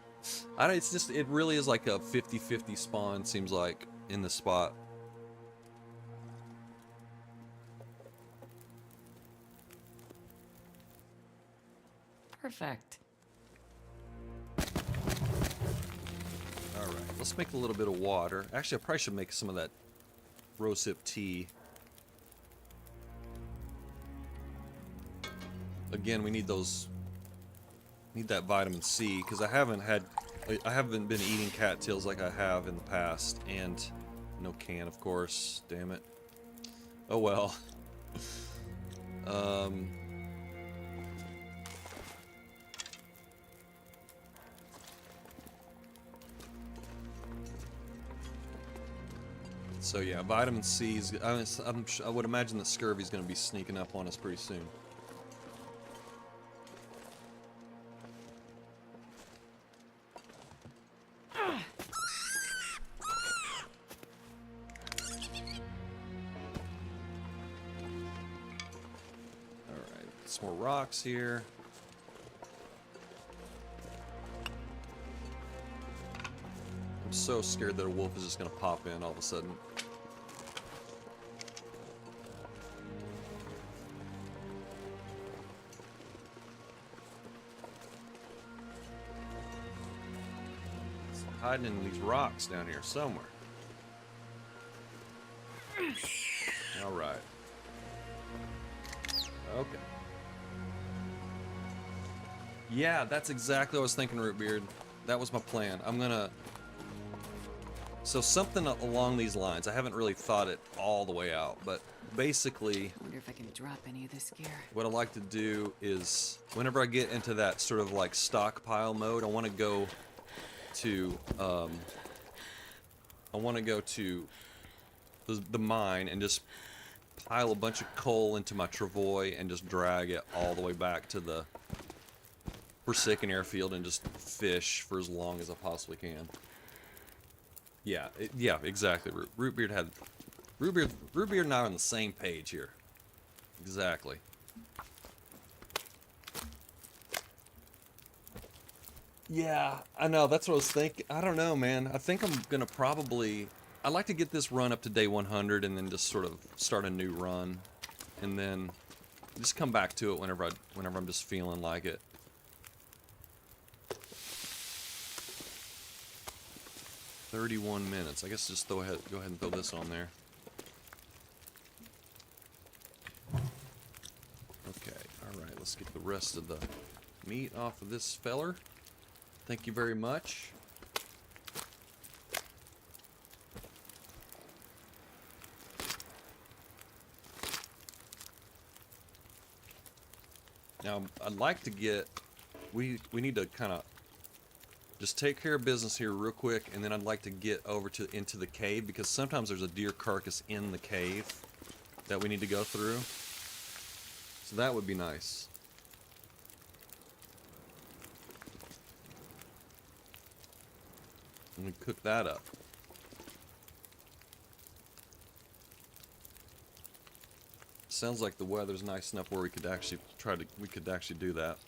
It's just, it really is like a 50-50 spawn, seems like, in the spot. Perfect. Alright, let's make a little bit of water. Actually, I probably should make some of that rosehip tea. Again, we need those... Need that vitamin C, because I haven't been eating cattails like I have in the past, and no can, of course. Damn it. Oh well. So yeah, vitamin C is... I would imagine that scurvy's going to be sneaking up on us pretty soon. Some more rocks here. I'm so scared that a wolf is just gonna pop in all of a sudden. It's hiding in these rocks down here somewhere. All right. Okay. Yeah, that's exactly what I was thinking, Rootbeard. That was my plan. I'm gonna... So something along these lines. I haven't really thought it all the way out, but basically... I wonder if I can drop any of this gear. What I like to do is, whenever I get into that sort of like stockpile mode, I want to go to, I want to go to the mine and just pile a bunch of coal into my travois and just drag it all the way back to the Forsaken Airfield and just fish for as long as I possibly can. Yeah, yeah, exactly. Rootbeard and I are on the same page here. Exactly. Yeah, I know. That's what I was thinking. I don't know, man. I think I'm gonna probably. I'd like to get this run up to day 100 and then just sort of start a new run, and then just come back to it whenever I'm just feeling like it. 31 minutes. I guess just go ahead and throw this on there. Okay, alright, let's get the rest of the meat off of this feller. Thank you very much. Now, I'd like to get... We need to kind of just take care of business here real quick, and then I'd like to get over into the cave, because sometimes there's a deer carcass in the cave that we need to go through. So that would be nice. And we cook that up. Sounds like the weather's nice enough where we could actually do that.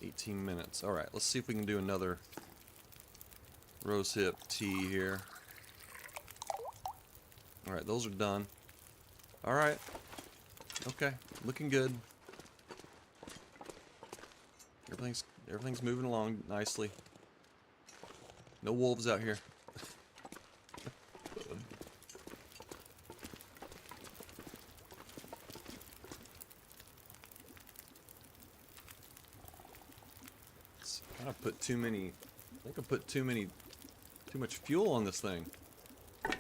18 minutes. Alright, let's see if we can do another rosehip tea here. Alright, those are done. Alright. Okay, looking good. Everything's moving along nicely. No wolves out here. I put too many. I think I put too much fuel on this thing. All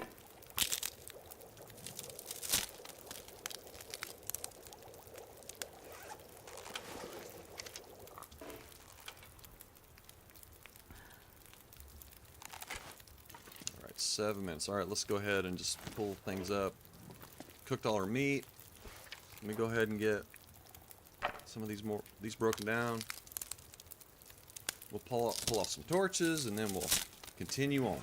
right, 7 minutes. All right, let's go ahead and just pull things up. Cooked all our meat. Let me go ahead and get some of these broken down. We'll pull off some torches, and then we'll continue on.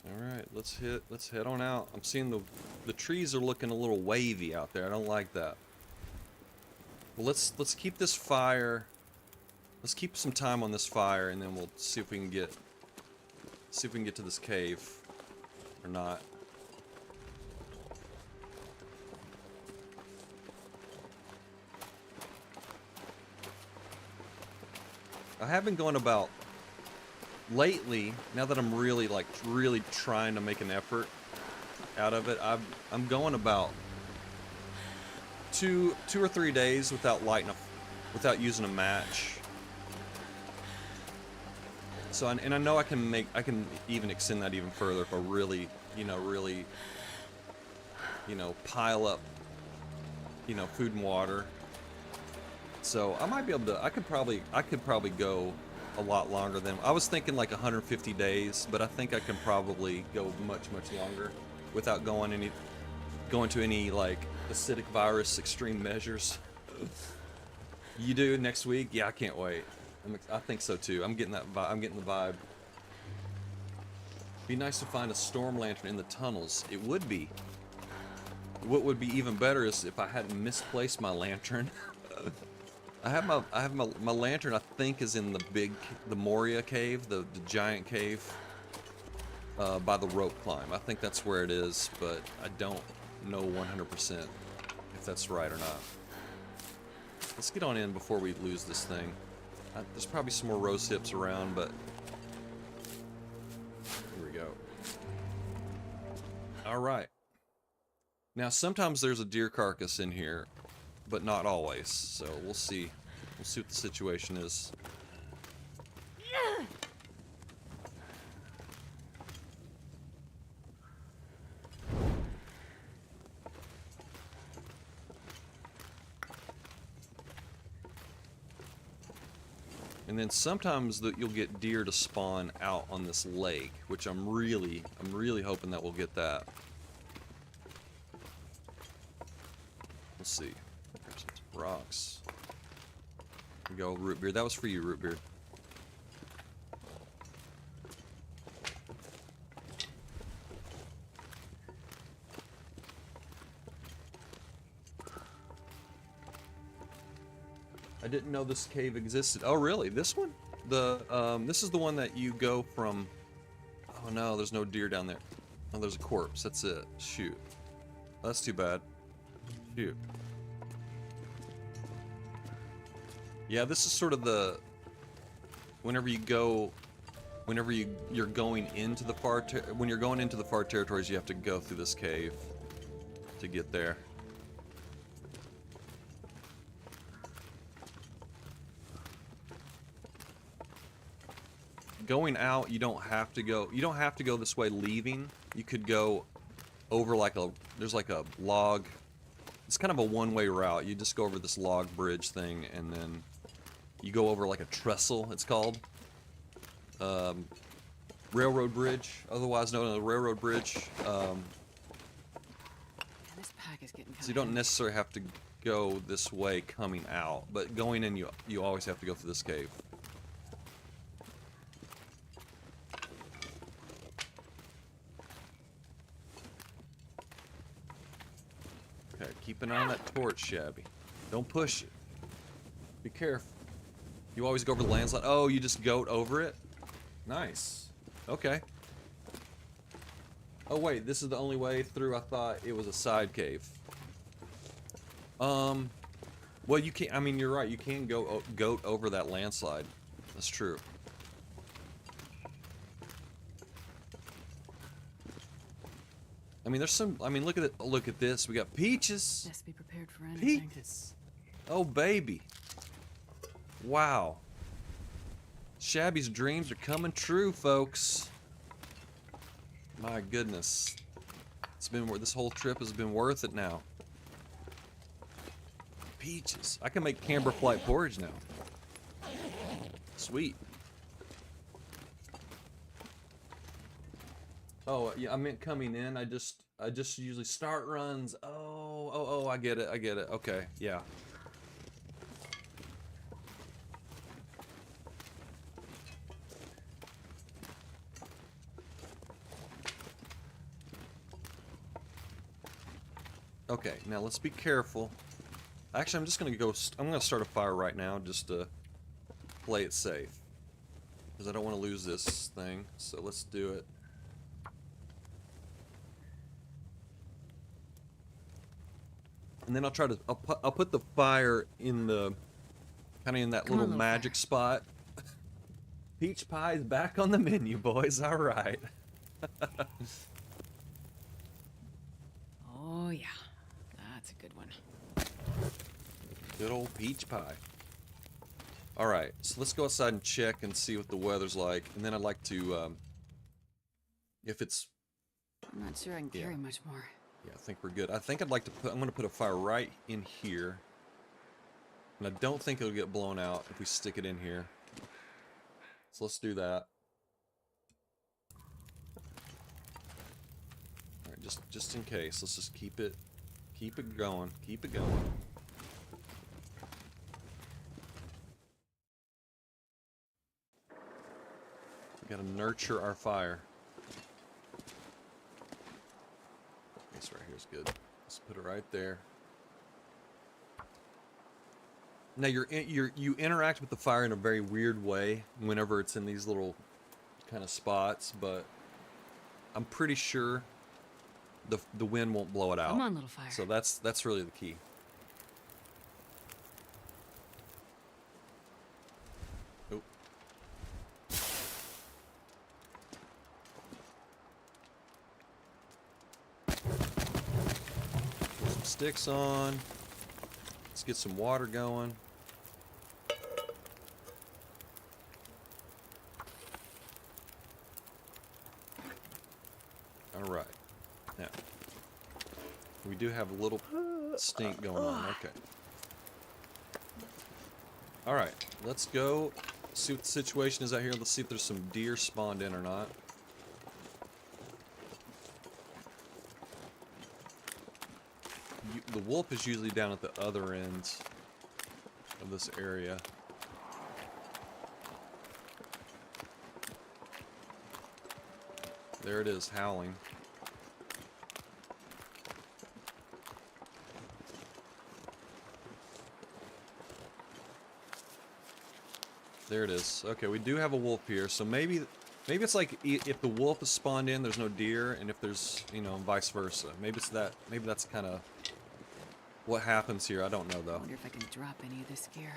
Alright, let's head on out. I'm seeing the trees are looking a little wavy out there. I don't like that. Well, let's keep this fire. Let's keep some time on this fire, and then we'll see if we can get to this cave or not. I have been going about lately, now that I'm really trying to make an effort out of it. I'm going about two or 3 days without without using a match. So, and I know I can even extend that even further if I really pile up, food and water. So I might be able to, I could probably go a lot longer than, I was thinking like 150 days, but I think I can probably go much longer without going to any like acidic virus extreme measures. You do next week? Yeah, I can't wait. I think so too. I'm getting that vibe. I'm getting the vibe. Be nice to find a storm lantern in the tunnels. It would be. What would be even better is if I hadn't misplaced my lantern. I have my lantern. I think is in the Moria cave, the giant cave, by the rope climb. I think that's where it is, but I don't know 100% if that's right or not. Let's get on in before we lose this thing. There's probably some more rose hips around, but here we go. All right. Now, sometimes there's a deer carcass in here, but not always. So we'll see. We'll see what the situation is. And then sometimes you'll get deer to spawn out on this lake, which I'm really hoping that we'll get that. Let's see. Grab some rocks. There we go, root beer. That was for you, root beer. I didn't know this cave existed. Oh, really? This one? This is the one that you go from... Oh, no, there's no deer down there. Oh, there's a corpse. That's it. Shoot. That's too bad. Shoot. Yeah, this is sort of the... Whenever you go... Whenever you're going into the far... When you're going into the far territories, you have to go through this cave to get there. Going out, you don't have to go this way leaving. You could go over like there's like a log. It's kind of a one-way route. You just go over this log bridge thing, and then you go over like a trestle, it's called. Railroad bridge, otherwise known as a railroad bridge. Yeah, this pack is getting So you don't necessarily have to go this way coming out, but going in, you always have to go through this cave. Okay, keep an eye on that torch, Shabby. Don't push it. Be careful. You always go over the landslide. Oh, you just goat over it? Nice. Okay. Oh, wait, this is the only way through. I thought it was a side cave. Well, you can't, I mean, you're right. You can go goat over that landslide. That's true. I mean, there's some, I mean, look at this. We got peaches. Best be prepared for anything. Peaches. Oh, baby. Wow. Shabby's dreams are coming true, folks. My goodness. It's been, this whole trip has been worth it now. Peaches. I can make camber flight porridge now. Sweet. Oh, yeah, I meant coming in. I just usually start runs. Oh, I get it. Okay, yeah. Okay, now let's be careful. Actually, I'm just gonna go. I'm gonna start a fire right now just to play it safe, because I don't want to lose this thing. So let's do it. And then I'll try to. I'll put the fire in the kind of in that little magic spot. Peach pie is back on the menu, boys. All right. Oh yeah, that's a good one. Good old peach pie. All right, so let's go outside and check and see what the weather's like, and then I'd like to, if it's. I'm not sure I can carry much more. Yeah, I think we're good. I think I'd like to put. I'm gonna put a fire right in here, and I don't think it'll get blown out if we stick it in here. So let's do that. All right, just in case, let's just keep it going, keep it going. We gotta nurture our fire. This right here is good. Let's put it right there. Now you interact with the fire in a very weird way whenever it's in these little kind of spots, but I'm pretty sure the wind won't blow it out. Come on, little fire. So that's really the key. Oh. Put some sticks on. Let's get some water going. All right. Now, we do have a little stink going on. Okay. All right. Let's go See what the situation is out here. Let's see if there's some deer spawned in or not. The wolf is usually down at the other end of this area. There it is, howling. There it is. Okay, we do have a wolf here, so maybe it's like if the wolf is spawned in, there's no deer, and if there's, you know, vice versa. Maybe it's that. Maybe that's kind of what happens here. I don't know though. I wonder if I can drop any of this gear.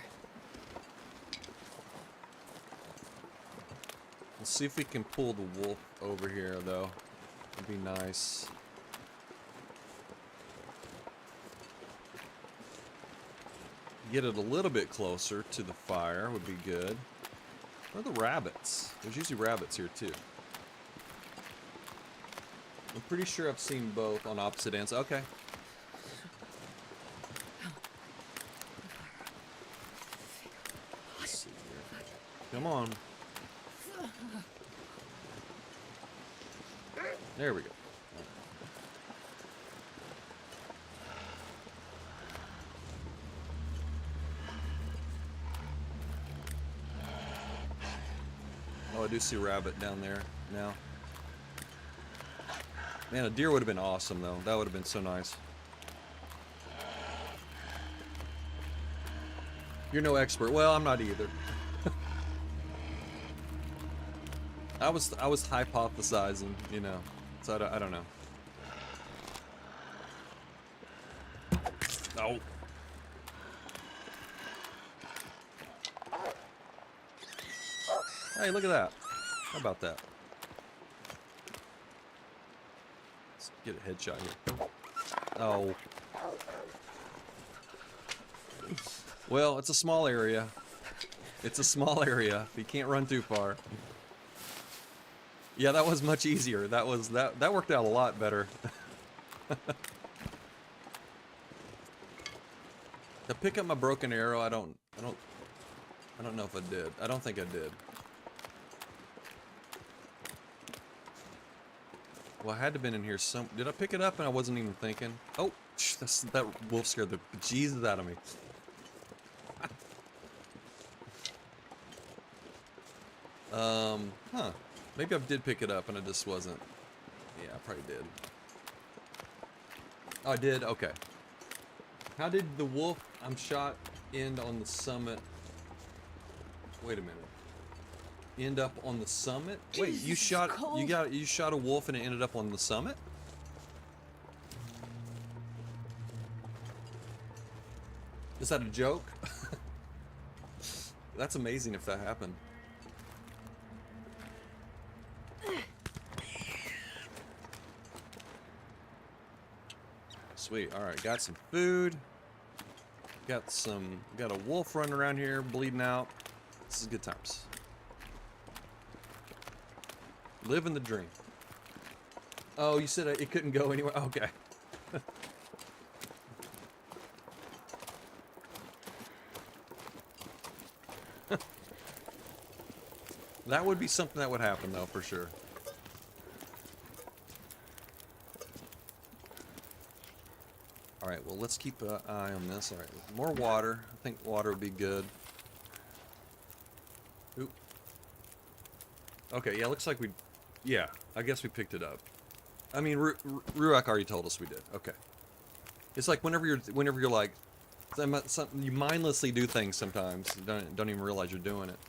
Let's see if we can pull the wolf over here though. It'd be nice. Get it a little bit closer to the fire would be good. Where are the rabbits? There's usually rabbits here too. I'm pretty sure I've seen both on opposite ends. Okay. Let's see here. Come on. There we go. Oh, I do see a rabbit down there now. Man, a deer would have been awesome, though. That would have been so nice. You're no expert. Well, I'm not either. I was hypothesizing, you know. So I don't know. Oh. Hey, look at that. How about that? Let's get a headshot here. Oh. Well, it's a small area. It's a small area. You can't run too far. Yeah, that was much easier. That worked out a lot better. To pick up my broken arrow, I don't know if I did. I don't think I did. Well, I had to have been in here some. Did I pick it up and I wasn't even thinking? Oh, that wolf scared the bejesus out of me. Huh. Maybe I did pick it up and I just wasn't. Yeah, I probably did. Oh, I did? Okay. How did the wolf I'm shot end on the summit? Wait a minute. End up on the summit? Wait, you shot a wolf and it ended up on the summit? Is that a joke? That's amazing if that happened. Sweet. All right, got some food. Got a wolf running around here bleeding out. This is good times. Living the dream. Oh, you said it couldn't go anywhere? Okay. That would be something that would happen, though, for sure. Alright, well, let's keep an eye on this. Alright, more water. I think water would be good. Oop. Okay, yeah, looks like we... Yeah, I guess we picked it up. I mean, Ruak already told us we did. Okay. It's like whenever you're like... You mindlessly do things sometimes. Don't even realize you're doing it.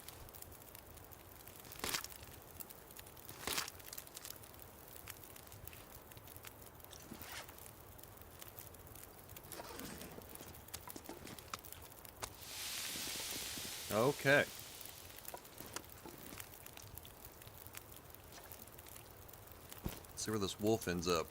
Okay. Let's see where this wolf ends up.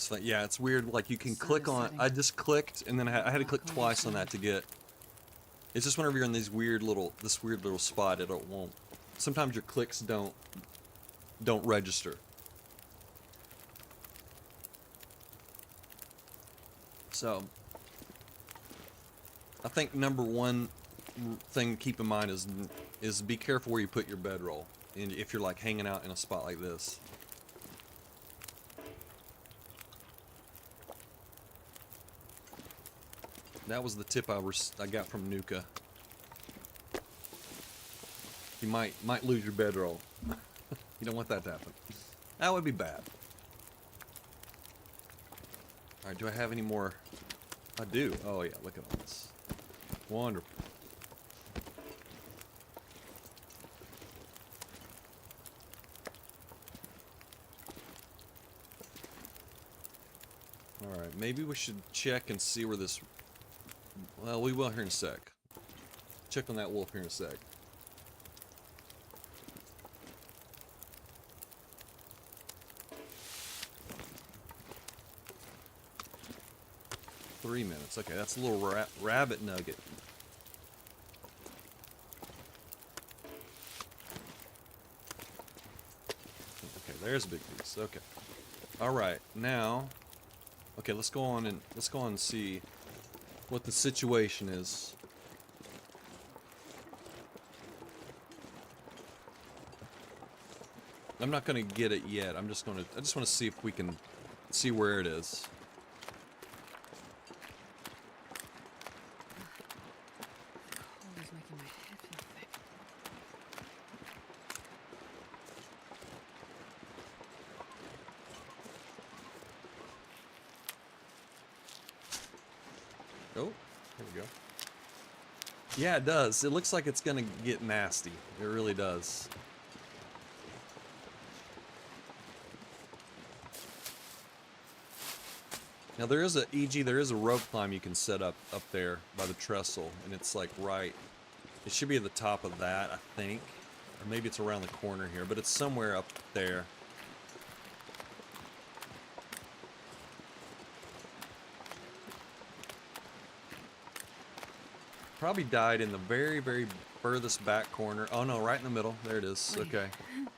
this thing. Yeah, it's weird. Like you can Sun click is on. setting. I just clicked, and then I had to click Lock on twice on inside. that to get. It's just whenever you're in these weird little, this weird little spot, it won't. Sometimes your clicks don't register. So, I think number one thing to keep in mind is be careful where you put your bedroll, and if you're like hanging out in a spot like this. That was the tip I got from Nuka. You might lose your bedroll. You don't want that to happen. That would be bad. All right, do I have any more? I do. Oh yeah, look at all this. Wonderful. All right, maybe we should check and see where this. Well, we will here in a sec. Check on that wolf here in a sec. Three minutes. Okay, that's a little rabbit nugget. Okay, there's a big piece. Okay. All right, now. Okay, let's go on and see what the situation is. I'm not gonna get it yet. I just want to see if we can see where it is. Cold is making my head feel thick. Oh, here we go. Yeah, it does. It looks like it's gonna get nasty. It really does. Now there is a rope climb you can set up there by the trestle, and it's like right. It should be at the top of that, I think, or maybe it's around the corner here, but it's somewhere up there. Probably died in the very, very furthest back corner. Oh no, right in the middle. There it is. Wait. Okay. I'm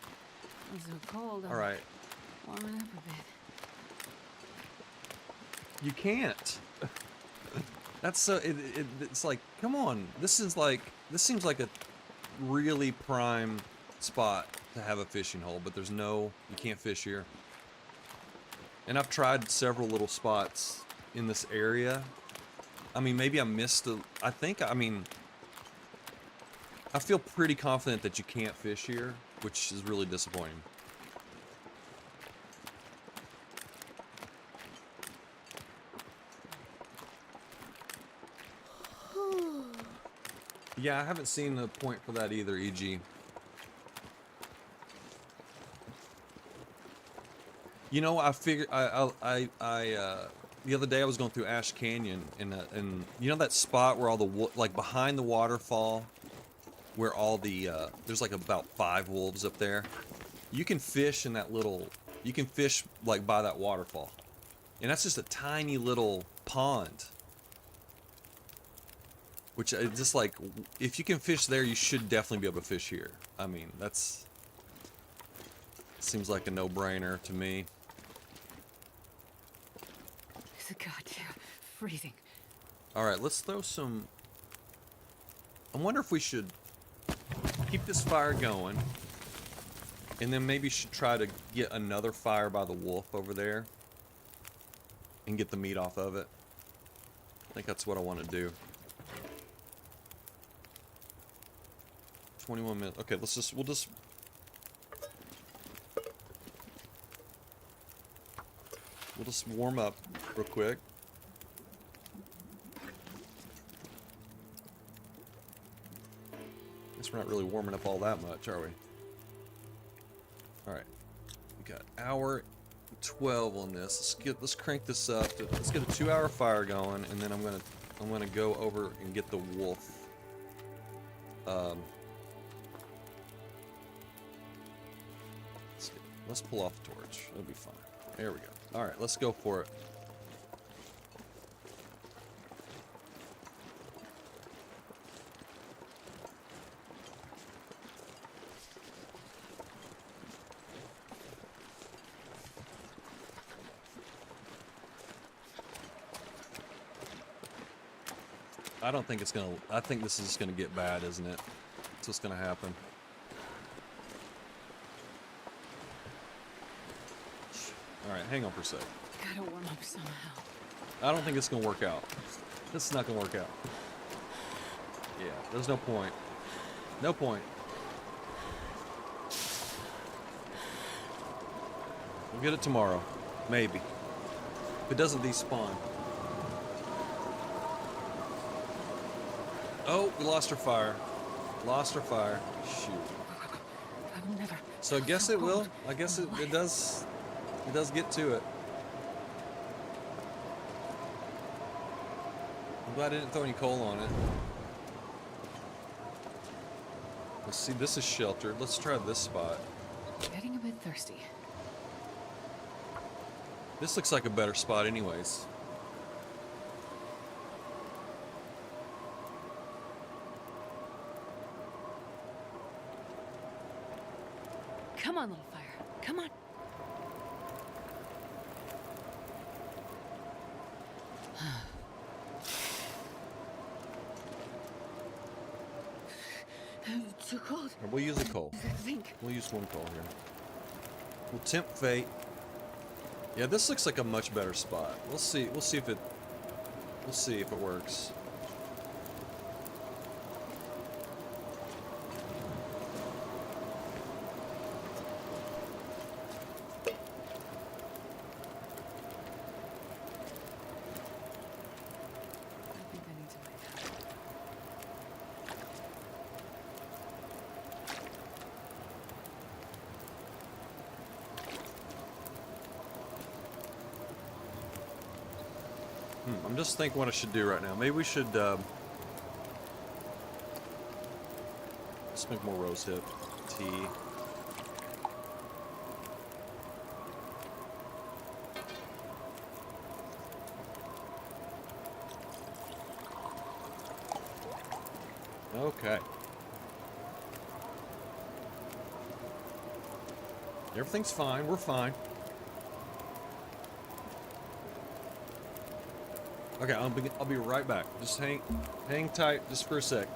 so cold. All right. Warming up a bit. You can't. That's so. It's like, come on. This seems like a really prime spot to have a fishing hole, but there's no. You can't fish here. And I've tried several little spots in this area. I mean, maybe I missed a. I mean, I feel pretty confident that you can't fish here, which is really disappointing. Yeah, I haven't seen the point for that either, EG. You know, I figured the other day I was going through Ash Canyon, and you know that spot where all the like behind the waterfall, where all the there's like about 5 wolves up there. You can fish in that little. You can fish like by that waterfall, and that's just a tiny little pond. Which just like, if you can fish there, you should definitely be able to fish here. I mean, seems like a no-brainer to me. It's a goddamn freezing. All right, let's throw some. I wonder if we should keep this fire going, and then maybe should try to get another fire by the wolf over there, and get the meat off of it. I think that's what I want to do. 21 minutes. Okay, we'll just warm up real quick. Guess we're not really warming up all that much, are we? All right, we got hour 12 on this. Let's crank this up. Let's get a 2-hour fire going, and then I'm gonna go over and get the wolf. Let's pull off the torch. It'll be fine. There we go. Alright, let's go for it. I don't think it's gonna... I think this is just gonna get bad, isn't it? That's what's gonna happen. Alright, hang on for a sec. Gotta warm up somehow. I don't think it's gonna work out. This is not gonna work out. Yeah, there's no point. No point. We'll get it tomorrow. Maybe. If it doesn't despawn. Oh, we lost our fire. Lost our fire. Shoot. I've never. So I guess it will. I guess it does. It does get to it. I'm glad I didn't throw any coal on it. Let's see. This is sheltered. Let's try this spot. Getting a bit thirsty. This looks like a better spot, anyways. Come on, little fire. Come on. Too cold. We'll use a coal. I think. We'll use one coal here. We'll tempt fate. Yeah, this looks like a much better spot. We'll see. We'll see if it. We'll see if it works. I think I need to wait out. I'm just thinking what I should do right now. Maybe we should let's make more rosehip tea. Okay. Everything's fine. We're fine. Okay, I'll be right back. Just hang tight just for a sec.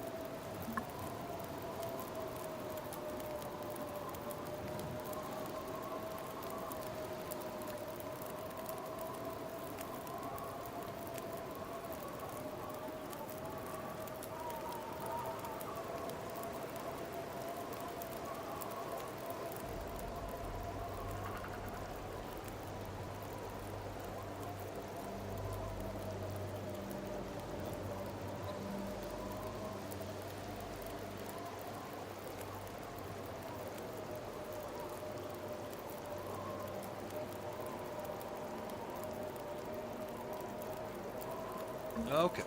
Okay.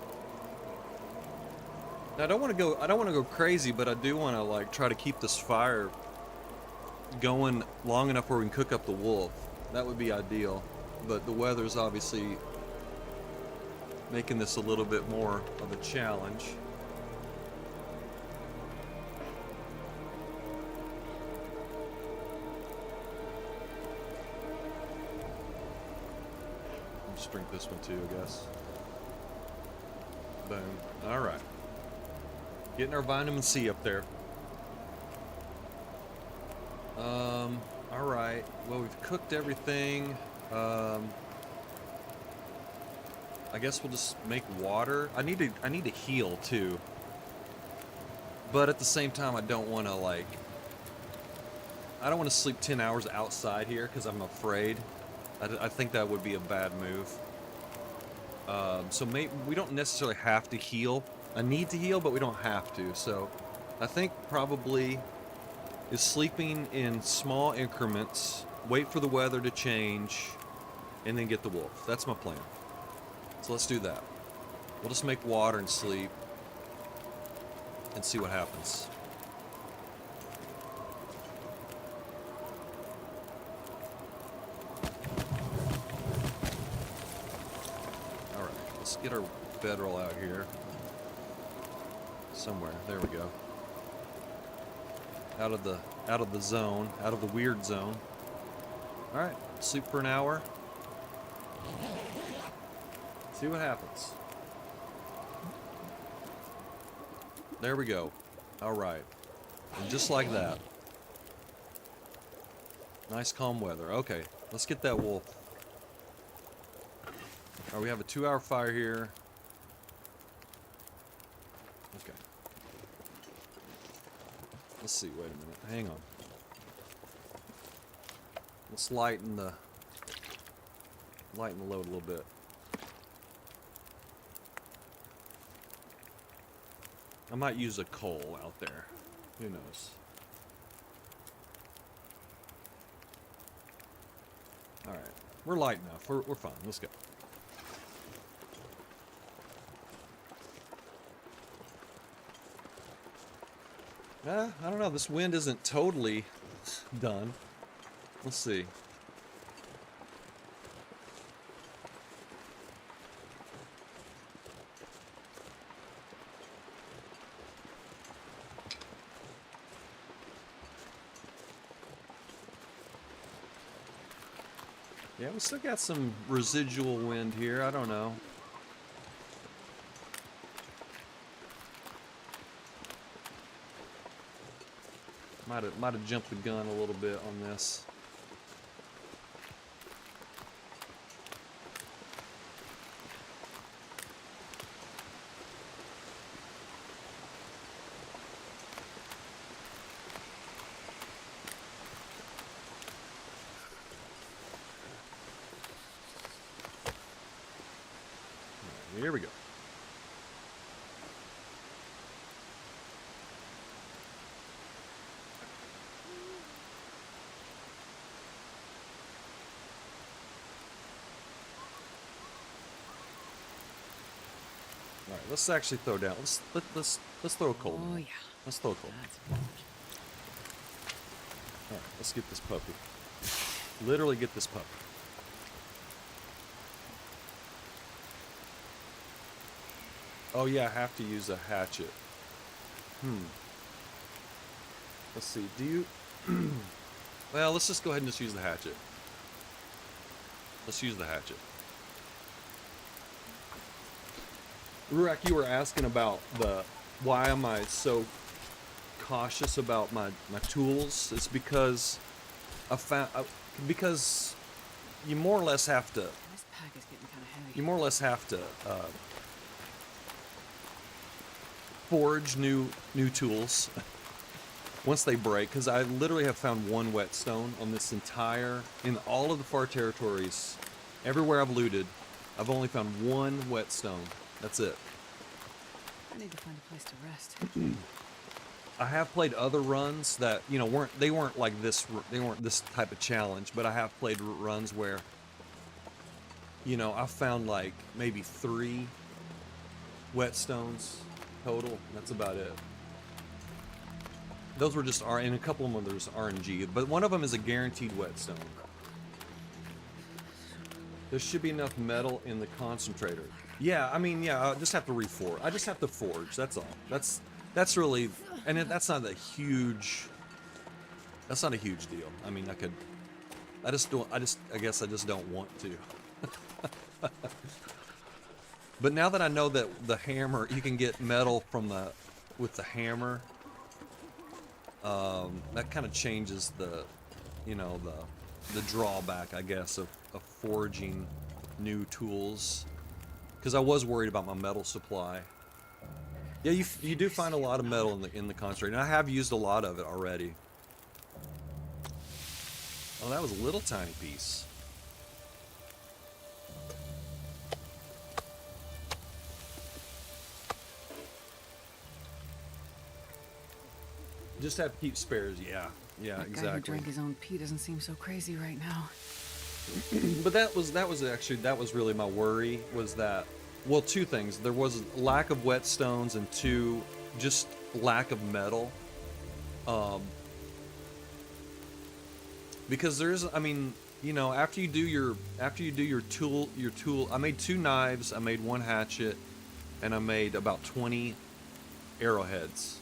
Now I don't want to go crazy, but I do want to like try to keep this fire going long enough where we can cook up the wolf. That would be ideal. But the weather's obviously making this a little bit more of a challenge. I'll just drink this one too, I guess. Boom. Alright. Getting our vitamin C up there. Alright. Well, we've cooked everything. I guess we'll just make water. I need to heal too. But at the same time, I don't want to sleep 10 hours outside here because I'm afraid. I think that would be a bad move. So we don't necessarily have to heal. I need to heal, but we don't have to. So I think probably is sleeping in small increments, wait for the weather to change, and then get the wolf. That's my plan. So let's do that. We'll just make water and sleep and see what happens. let's get our bedroll out here. Somewhere. There we go. Out of the zone, out of the weird zone. All right, sleep for an hour. See what happens. There we go. All right. And just like that. Nice calm weather. Okay, let's get that wolf. All right, we have a 2-hour fire here. Okay. Let's see, wait a minute. Hang on. Let's lighten the load a little bit. I might use a coal out there. Who knows? All right, we're light enough. We're fine. Let's go. I don't know. This wind isn't totally done. Let's see. Yeah, we still got some residual wind here. I don't know. Might have jumped the gun a little bit on this. Here we go. All right, let's actually throw down. Let's throw a cold. Oh yeah. Let's throw a cold. That's good. All right, let's get this puppy. Literally get this puppy. Oh yeah, I have to use a hatchet. Let's see, do you... Well, let's just go ahead and just use the hatchet. Let's use the hatchet. Rurak, you were asking about why am I so cautious about my tools? It's because because you more or less have to... This pack is getting kind of heavy. You more or less have to forge new tools once they break, because I literally have found one whetstone on this entire, in all of the far territories, everywhere I've looted, I've only found one whetstone. That's it. I need to find a place to rest. I have played other runs that, you know, weren't like this, they weren't this type of challenge, but I have played runs where, you know, I've found like maybe 3 whetstones total. That's about it. Those were just and a couple of them there's RNG, but one of them is a guaranteed whetstone. There should be enough metal in the concentrator. Yeah, I mean, yeah, I just have to reforge. I just have to forge. That's all. That's really, and that's not a huge. That's not a huge deal. I mean, I could. I just don't. I guess I just don't want to. But now that I know that the hammer, you can get metal from with the hammer, that kind of changes the, you know, the drawback, I guess, of forging new tools. Because I was worried about my metal supply. Yeah, you do find a lot of metal in the concentrate, and I have used a lot of it already. Oh, that was a little tiny piece. Just have to keep spares. Yeah, That exactly. guy who drank his own pee doesn't seem so crazy right now. But that was really my worry, was that, well, 2 things. There was lack of whetstones, and 2, just lack of metal. Because I mean, you know, after you do your tool, I made 2 knives, I made 1 hatchet, and I made about 20 arrowheads.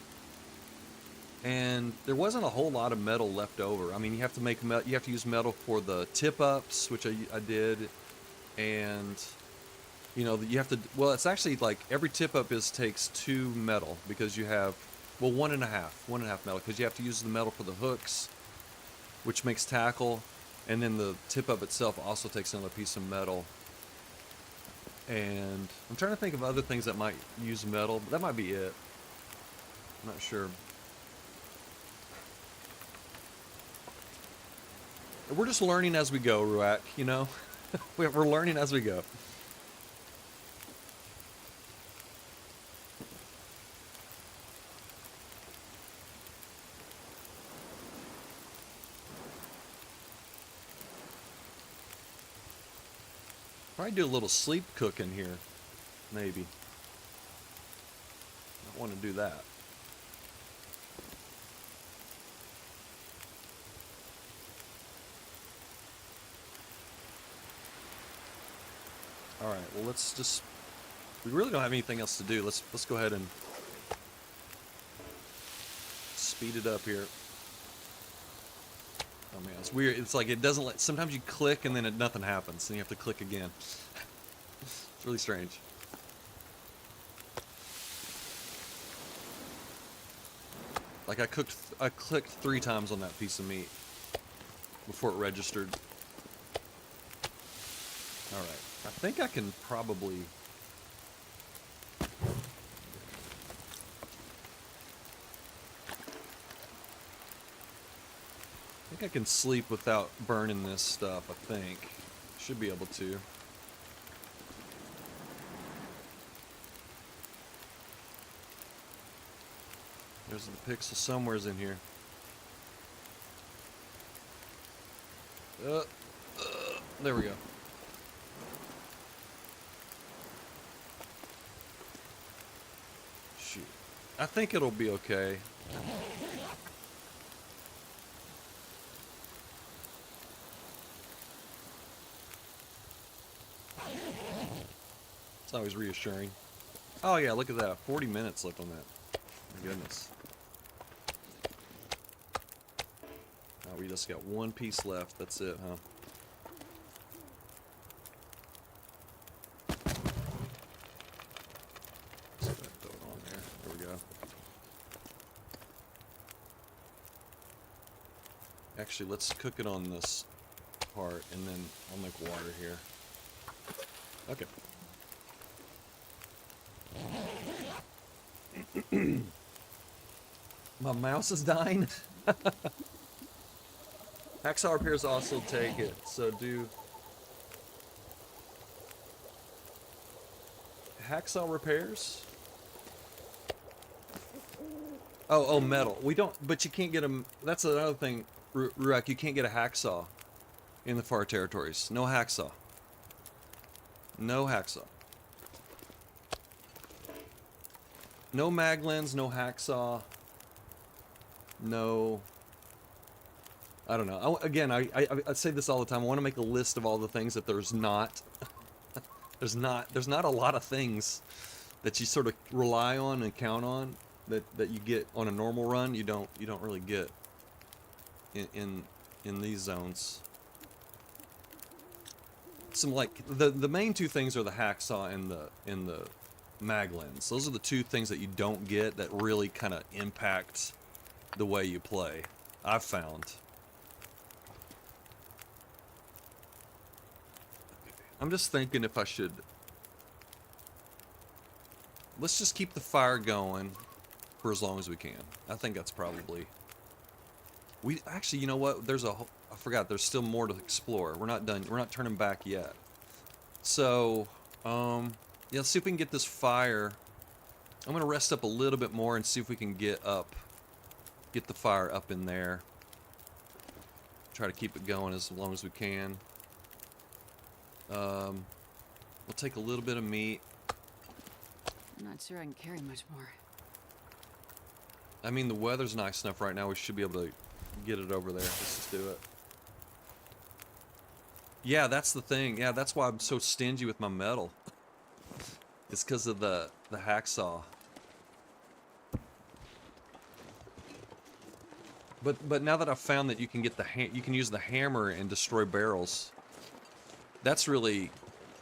And there wasn't a whole lot of metal left over. I mean, you have to use metal for the tip ups, which I did, and you know, you have to. Well, it's actually like every tip up takes 2 metal because you have, well, 1.5 metal because you have to use the metal for the hooks, which makes tackle, and then the tip up itself also takes another piece of metal. And I'm trying to think of other things that might use metal, but that might be it. I'm not sure. We're just learning as we go, Ruak, you know? We're learning as we go. Probably do a little sleep cooking here. Maybe. I want to do that. Alright, well let's just... We really don't have anything else to do. Let's go ahead and speed it up here. Oh man, it's weird. It's like it doesn't let... Sometimes you click and then nothing happens, and you have to click again. It's really strange. Like I clicked 3 times on that piece of meat before it registered. Alright, I think I can probably... I think I can sleep without burning this stuff, I think. Should be able to. There's the pixel somewhere's in here. There we go. Shoot. I think it'll be okay. It's always reassuring. Oh yeah, look at that. 40 minutes left on that. My goodness. Oh, we just got 1 piece left. That's it, huh? Let's throw it on there. There we go. Actually, let's cook it on this part, and then I'll make water here. Okay. My mouse is dying. Hacksaw repairs also take it, so do hacksaw repairs? Oh, metal. We don't, but you can't get them. That's another thing, Ruak. You can't get a hacksaw in the far territories. No hacksaw. No hacksaw. No maglens, no hacksaw. No. I don't know. I say this all the time. I want to make a list of all the things that there's not. there's not a lot of things that you sort of rely on and count on that you get on a normal run. You don't really get in these zones. Some like the main 2 things are the hacksaw and the maglens. Those are the 2 things that you don't get that really kind of impact the way you play, I've found. I'm just thinking if I should... Let's just keep the fire going for as long as we can. I think that's probably... We actually, you know what? There's a... I forgot, there's still more to explore. We're not done. We're not turning back yet. So, yeah, let's see if we can get this fire. I'm going to rest up a little bit more and see if we can get the fire up in there. Try to keep it going as long as we can. We'll take a little bit of meat. I'm not sure I can carry much more. I mean, the weather's nice enough right now. We should be able to get it over there. Let's just do it. Yeah, that's the thing. Yeah, that's why I'm so stingy with my metal. It's because of the hacksaw. But now that I've found that you can get you can use the hammer and destroy barrels. That's really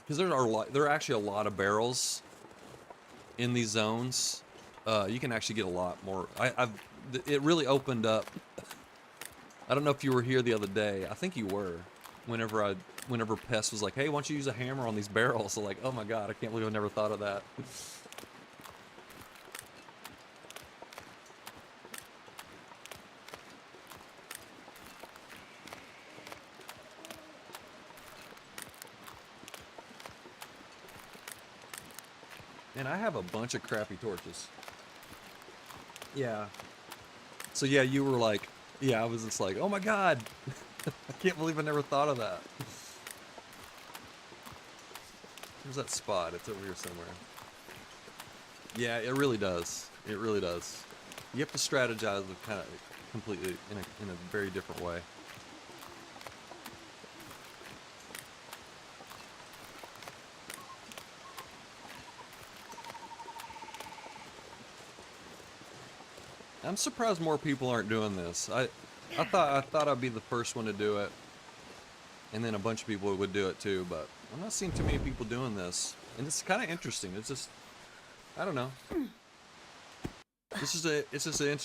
because there are actually a lot of barrels in these zones. You can actually get a lot more. It really opened up. I don't know if you were here the other day. I think you were. Whenever Pest was like, "Hey, why don't you use a hammer on these barrels?" So like, oh my god, I can't believe I never thought of that. And I have a bunch of crappy torches. Yeah. So yeah, you were like, yeah, I was just like, oh my god, I can't believe I never thought of that. Where's that spot? It's over here somewhere. Yeah, it really does. It really does. You have to strategize with kind of completely in a very different way. I'm surprised more people aren't doing this. I thought I'd be the first one to do it, and then a bunch of people would do it too. But I'm not seeing too many people doing this, and it's kind of interesting. It's just I don't know. It's just an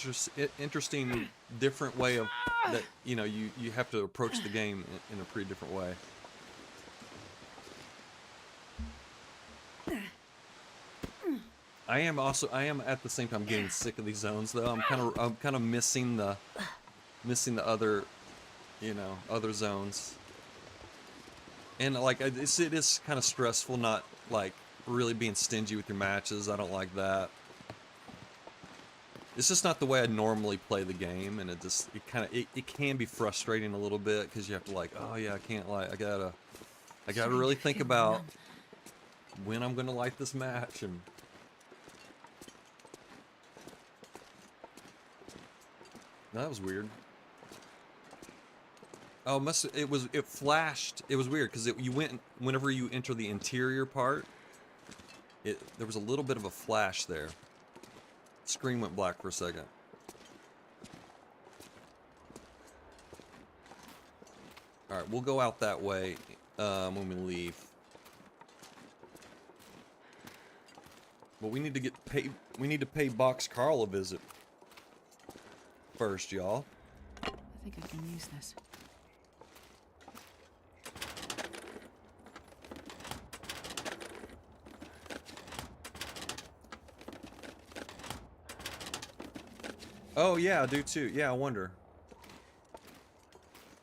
interesting, different way of that. You know, you have to approach the game in a pretty different way. I am at the same time getting sick of these zones though. I'm kind of missing the other, you know, other zones. And like it is kind of stressful not like really being stingy with your matches. I don't like that. It's just not the way I normally play the game, and it can be frustrating a little bit because you have to like, oh yeah, I can't like I gotta really think about when I'm gonna light this match. And that was weird. Oh, it flashed. It was weird because you went whenever you enter the interior part. There was a little bit of a flash there. Screen went black for a second. All right, we'll go out that way when we leave. But we need to get paid. We need to pay Box Carl a visit first, y'all. I think I can use this. Oh yeah, I do too. Yeah, I wonder.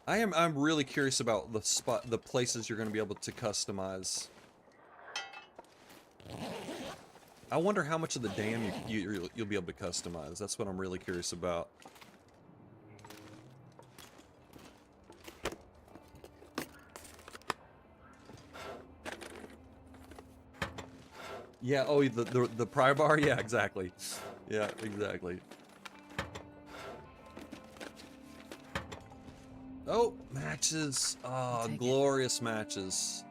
I'm really curious about the places you're going to be able to customize. I wonder how much of the dam you'll be able to customize. That's what I'm really curious about. Yeah, oh, the pry bar? Yeah, exactly. Yeah, exactly. Oh, matches. Oh, glorious matches.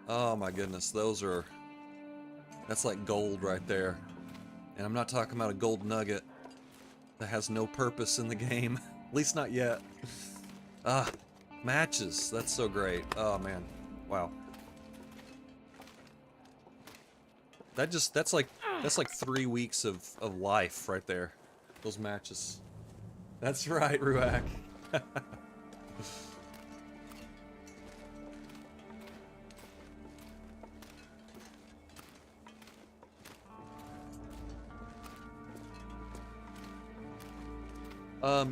Oh my goodness, that's like gold right there. And I'm not talking about a gold nugget that has no purpose in the game. At least not yet. Ah, matches. That's so great. Oh man. Wow. That's like 3 weeks of life right there. Those matches. That's right, Ruak.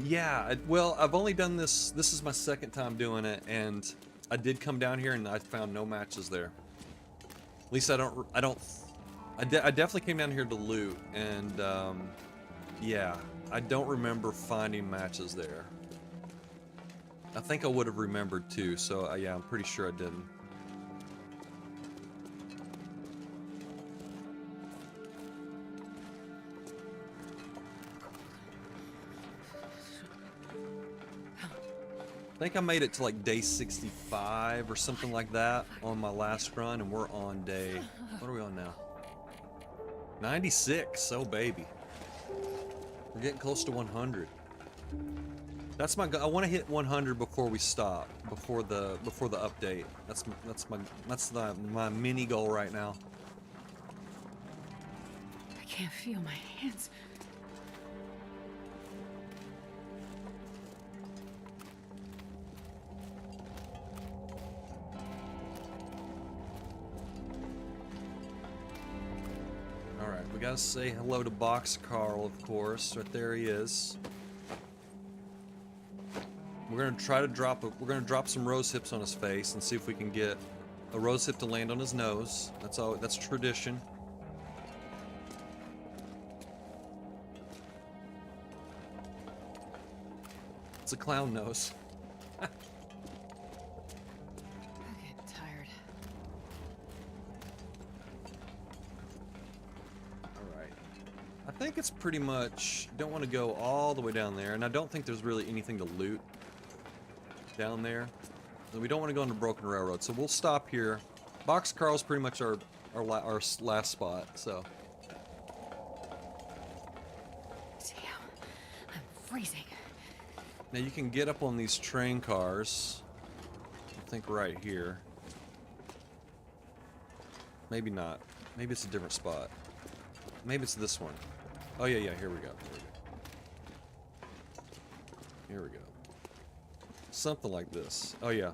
Yeah, well, I've only done this is my second time doing it, and I did come down here and I found no matches there. At least I definitely came down here to loot, and yeah, I don't remember finding matches there. I think I would have remembered too, so yeah, I'm pretty sure I didn't. I think I made it to like day 65 or something like that on my last run, and we're on day, what are we on now? 96, oh baby. We're getting close to 100. That's my goal. I want to hit 100 before we stop, before the update. That's my mini goal right now. I can't feel my hands. All right, we gotta say hello to Box Carl, of course. Right there he is. We're gonna try to drop some rose hips on his face and see if we can get a rose hip to land on his nose. That's tradition. It's a clown nose. I'm getting tired. Alright. I think it's pretty much... Don't want to go all the way down there, and I don't think there's really anything to loot down there. And we don't want to go into Broken Railroad, so we'll stop here. Box Carl's pretty much our last spot, so... Damn, I'm freezing. Now you can get up on these train cars. I think right here. Maybe not. Maybe it's a different spot. Maybe it's this one. Oh yeah, here we go. Here we go. Something like this. Oh yeah.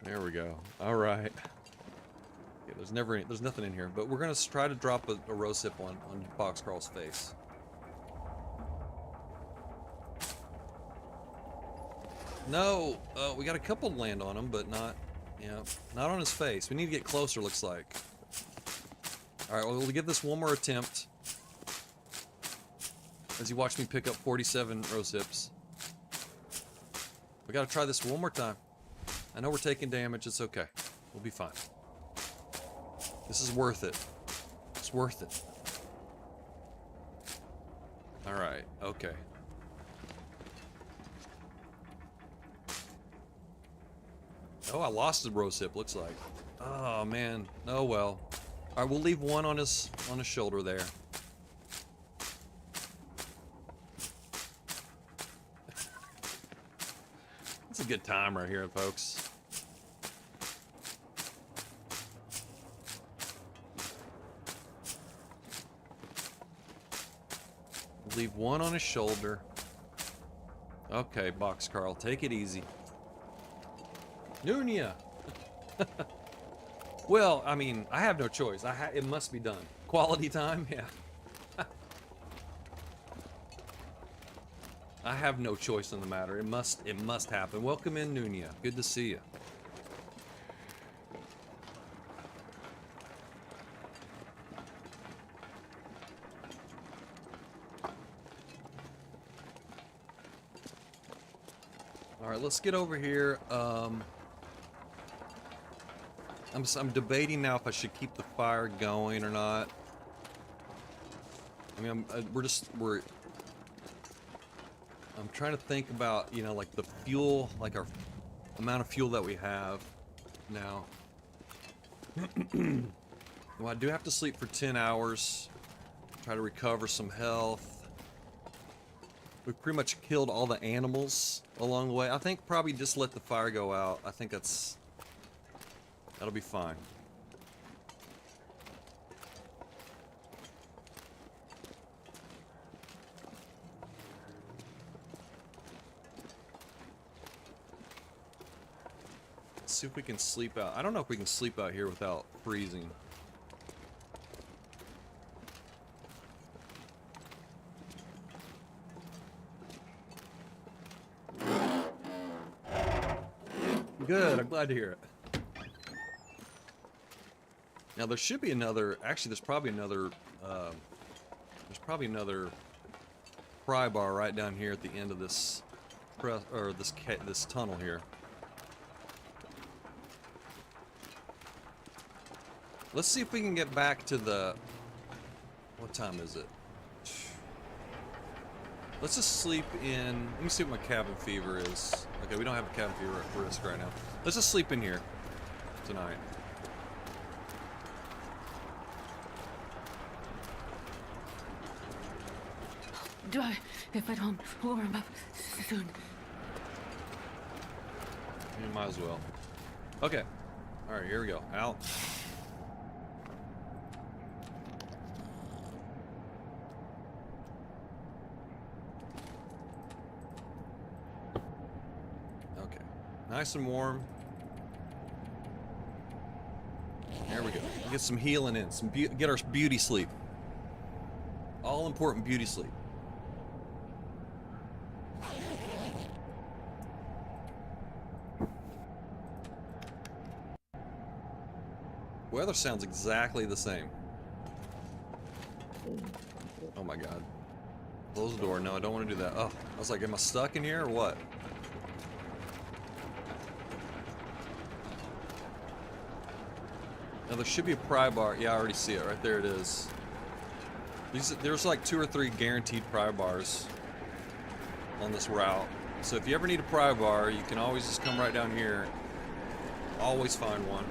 There we go. All right. Yeah, there's nothing in here, but we're gonna try to drop a rose hip on Box Carl's face. No, we got a couple land on him, but not on his face. We need to get closer, looks like. All right, well, we'll give this one more attempt. As you watch me pick up 47 rose hips. We gotta try this one more time. I know we're taking damage, it's okay. We'll be fine. This is worth it. It's worth it. Alright, okay. Oh, I lost the rose hip, looks like. Oh man. Oh well. Alright, we'll leave one on his shoulder there. It's a good time right here, folks. Leave one on his shoulder. Okay, Box Carl, take it easy. Nunia! Well, I mean, I have no choice. It must be done. Quality time? Yeah. I have no choice in the matter. It must happen. Welcome in, Nunia. Good to see you. Alright, let's get over here. I'm debating now if I should keep the fire going or not. I mean, I'm trying to think about, you know, like the fuel, like our amount of fuel that we have now. Well, I do have to sleep for 10 hours. Try to recover some health. We've pretty much killed all the animals along the way. I think probably just let the fire go out. I think that'll be fine. Let's see if we can sleep out. I don't know if we can sleep out here without freezing. Good, I'm glad to hear it. Now there should be another, actually there's probably another pry bar right down here at the end of this this tunnel here. Let's see if we can get back to the What time is it? Let's just sleep in. Let me see what my cabin fever is. Okay, we don't have a cabin fever risk right now. Let's just sleep in here tonight. Die if I don't warm up soon. You might as well. Okay. Alright, here we go. Out. Okay. Nice and warm. There we go. Get some healing in. Get our beauty sleep. All important beauty sleep. Weather sounds exactly the same. Oh my god. Close the door. No, I don't want to do that. Oh, I was like, am I stuck in here or what? Now there should be a pry bar. Yeah, I already see it. Right there it is. There's like 2 or 3 guaranteed pry bars on this route. So if you ever need a pry bar, you can always just come right down here. Always find one.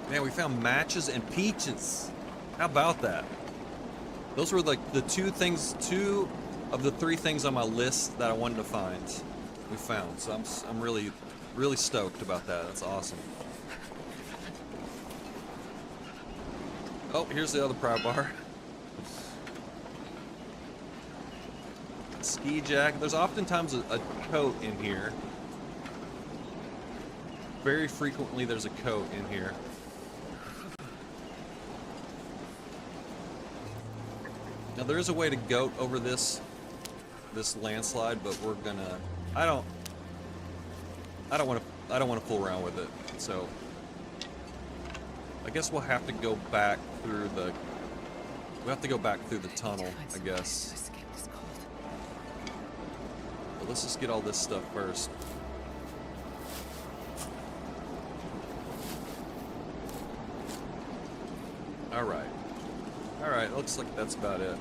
Man, we found matches and peaches. How about that? Those were like the 2 of the 3 things on my list that I wanted to find. We found, so I'm really stoked about that. That's awesome. Oh, here's the other pry bar. Ski jacket. There's oftentimes a coat in here. Very frequently, there's a coat in here. Now there is a way to goat over this landslide, but we're gonna. I don't want to fool around with it. So I guess we'll have to go back through the. We have to go back through the tunnel, I guess. But let's just get all this stuff first. All right. All right. Looks like that's about it.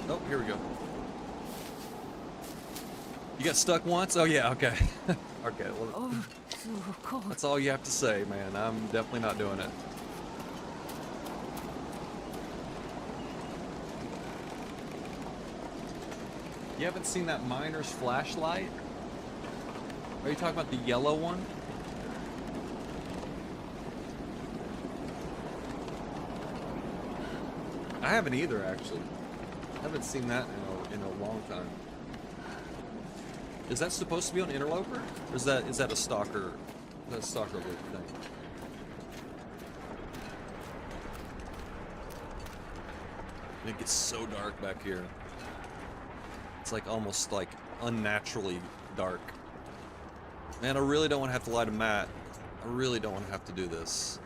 Oh, here we go. You got stuck once? Oh yeah, okay. Okay, well, Oh, so cold. that's all you have to say, man. I'm definitely not doing it. You haven't seen that miner's flashlight? Are you talking about the yellow one? I haven't either, actually. I haven't seen that in a long time. Is that supposed to be on Interloper? Or is that a stalker? Is that a stalker loop thing? It gets so dark back here. It's like almost like unnaturally dark. Man, I really don't want to have to lie to Matt. I really don't want to have to do this.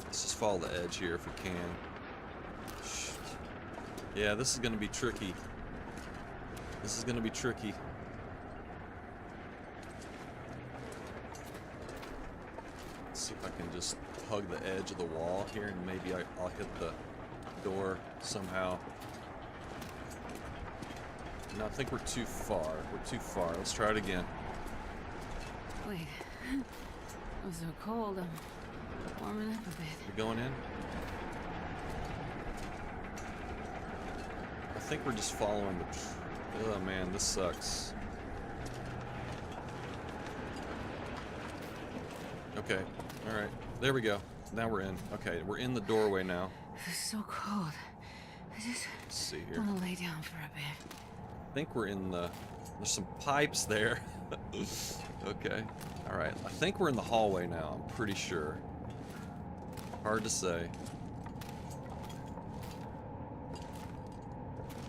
Let's just follow the edge here if we can. Yeah, this is going to be tricky. This is going to be tricky. Let's see if I can just hug the edge of the wall here and maybe I'll hit the door somehow. No, I think we're too far. We're too far. Let's try it again. Wait. I'm so cold. I'm warming up a bit. We're going in? I think we're just following the... Oh man, this sucks. Okay, alright. There we go. Now we're in. Okay, we're in the doorway now. It's so cold. I just Let's see here. want to lay down for a bit. I think we're in the... There's some pipes there. Okay. Alright, I think we're in the hallway now. I'm pretty sure. Hard to say.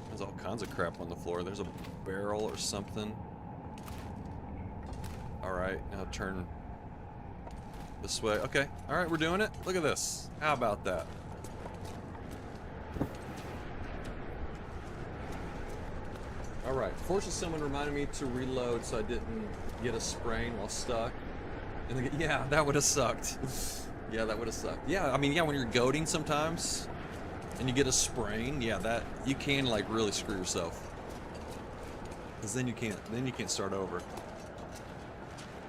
There's all kinds of crap on the floor. There's a barrel or something. Alright, now turn this way. Okay, alright, we're doing it. Look at this. How about that? Alright, fortunately someone reminded me to reload so I didn't get a sprain while stuck. And then, yeah, that would have sucked. Yeah, that would have sucked. Yeah, I mean, yeah, when you're goading sometimes and you get a sprain, yeah, that you can like really screw yourself. Because then you can't start over.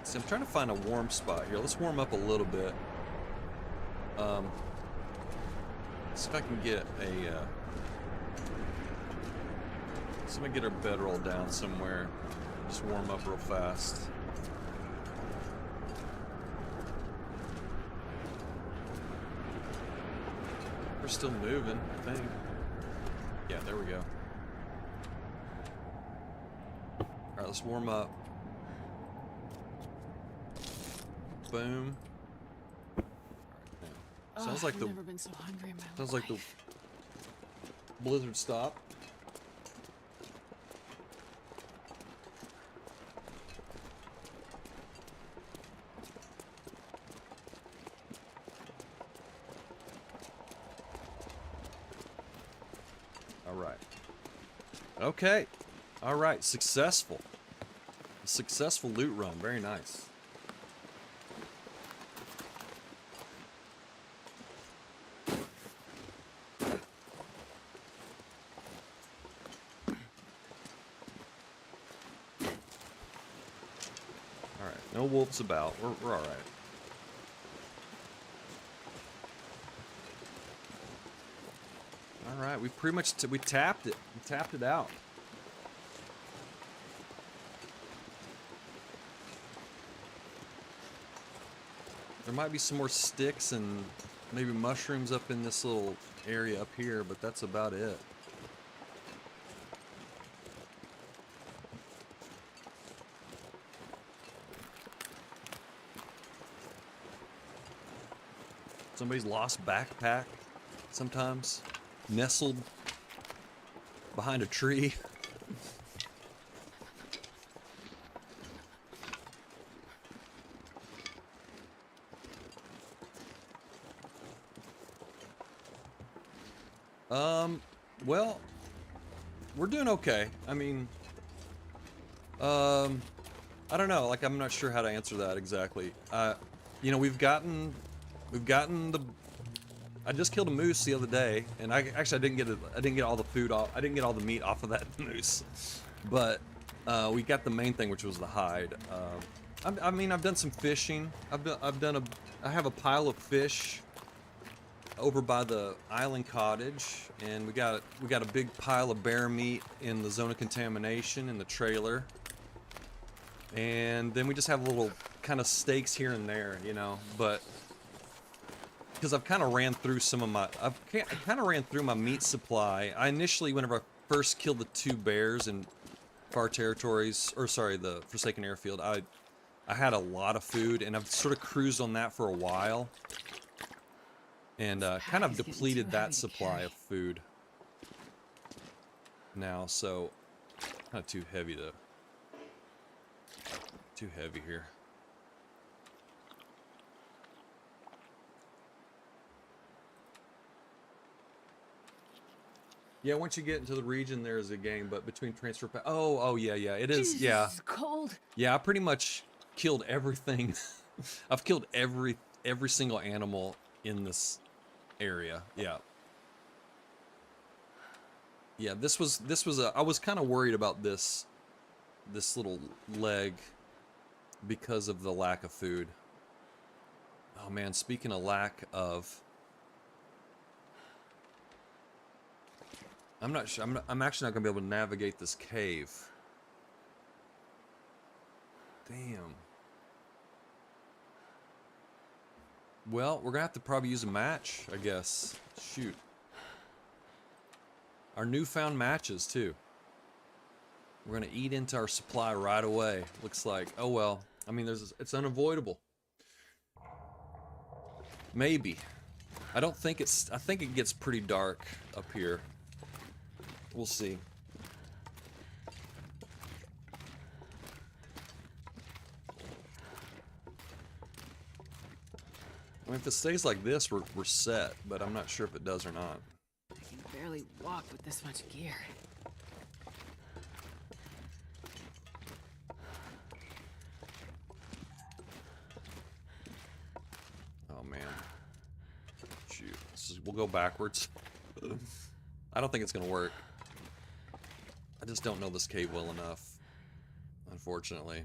See, I'm trying to find a warm spot here. Let's warm up a little bit. See if I can get a so I'm gonna get our bedroll down somewhere. Just warm up real fast. We're still moving, I think. Yeah, there we go. Alright, let's warm up. Boom. Alright, sounds like I've never been so hungry in my sounds life. like the blizzard stopped. Okay. Alright, successful. A successful loot run. Very nice. Alright, no wolves about. We're alright. Alright, we pretty much we tapped it. We tapped it out. There might be some more sticks and maybe mushrooms up in this little area up here, but that's about it. Somebody's lost backpack sometimes. Nestled behind a tree. Well, we're doing okay. I mean, I don't know. Like, I'm not sure how to answer that exactly. You know, we've gotten the. I just killed a moose the other day, and I didn't get all the food off. I didn't get all the meat off of that moose, but we got the main thing, which was the hide. I mean, I've done some fishing. I have a pile of fish over by the island cottage, and we got a big pile of bear meat in the zone of contamination in the trailer, and then we just have little kind of steaks here and there, you know, but. Because I've kind of ran through I kind of ran through my meat supply. I initially, whenever I first killed the 2 bears in Far Territories, or sorry, the Forsaken Airfield, I had a lot of food, and I've sort of cruised on that for a while, and kind of depleted that supply of food now. So, not too heavy here. Yeah, once you get into the region, there's a game, but between transfer oh, yeah, it is, Jesus, yeah. it's cold. Yeah, I pretty much killed everything. I've killed every single animal in this area, yeah. Yeah, this was I was kind of worried about this little leg because of the lack of food. Oh man, speaking of lack of... I'm not sure. I'm actually not gonna be able to navigate this cave. Damn. Well, we're gonna have to probably use a match, I guess. Shoot. Our newfound matches too. We're gonna eat into our supply right away. Looks like. Oh well. I mean, it's unavoidable. Maybe. I don't think it's. I think it gets pretty dark up here. We'll see. I mean, if it stays like this, we're set, but I'm not sure if it does or not. I can barely walk with this much gear. We'll go backwards. I don't think it's gonna work. I just don't know this cave well enough, unfortunately.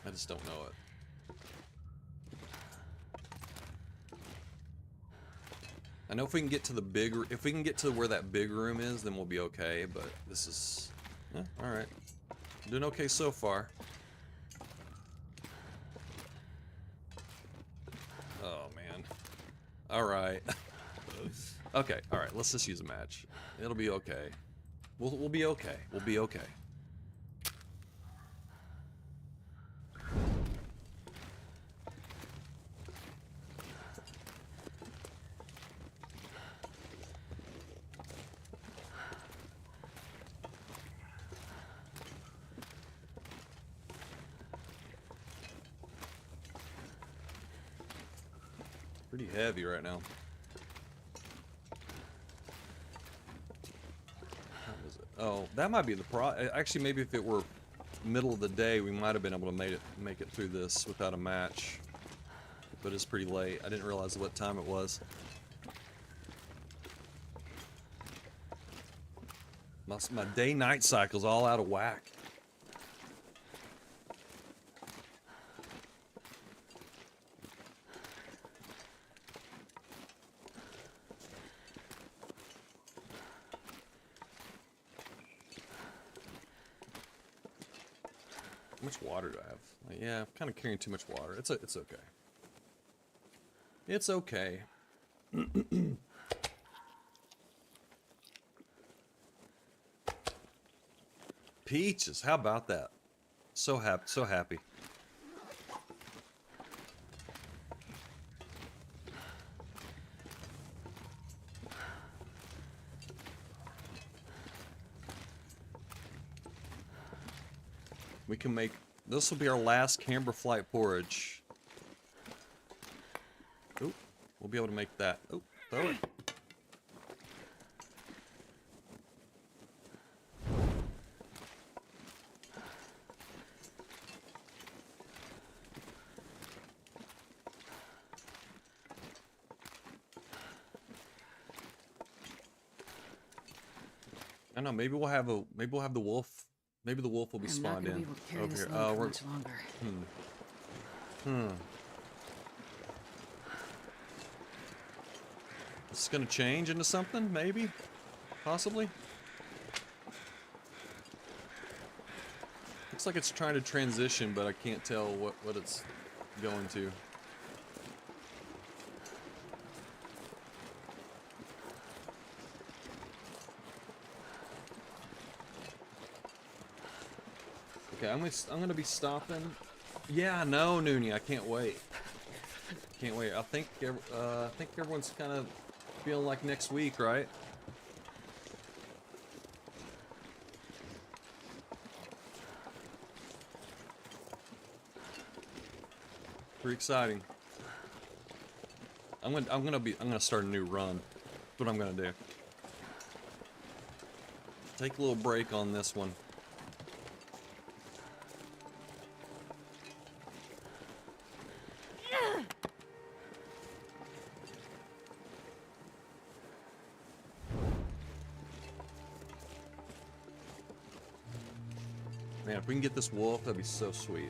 I just don't know it. I know if we can get to the big, if we can get to where that big room is, then we'll be okay. But this is, all right. Doing okay so far. Oh man. All right. Okay. All right. Let's just use a match. It'll be okay. We'll be okay. We'll be okay. Pretty heavy right now. What was it? Oh, that might be the actually, maybe if it were middle of the day, we might have been able to make it through this without a match. But it's pretty late. I didn't realize what time it was. My day-night cycle's all out of whack. How much water do I have? Like, yeah, I'm kind of carrying too much water. It's okay. It's okay. Peaches, how about that? So happy, so happy. We can make, this will be our last camber flight porridge. Oh, we'll be able to make that. Oh, throw it. I don't know, maybe we'll have the wolf. Maybe the wolf will be spawned in over here. Oh, we're much longer. Is this gonna change into something? Maybe, possibly. Looks like it's trying to transition, but I can't tell what it's going to. Okay, I'm gonna be stopping. Yeah, no, Noonie, I can't wait. Can't wait. I think everyone's kind of feeling like next week, right? Pretty exciting. I'm gonna start a new run. That's what I'm gonna do. Take a little break on this one. Man, if we can get this wolf, that'd be so sweet.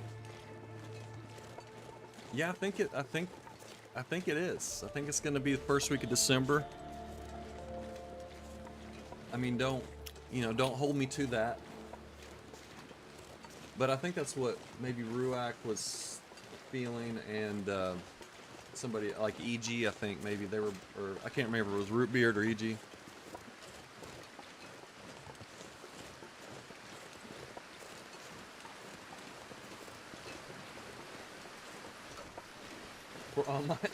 Yeah, I think it is. I think it's gonna be the first week of December. I mean, don't hold me to that. But I think that's what maybe Ruak was feeling, and somebody like EG, I think maybe they were, or I can't remember, if it was Rootbeard or EG. For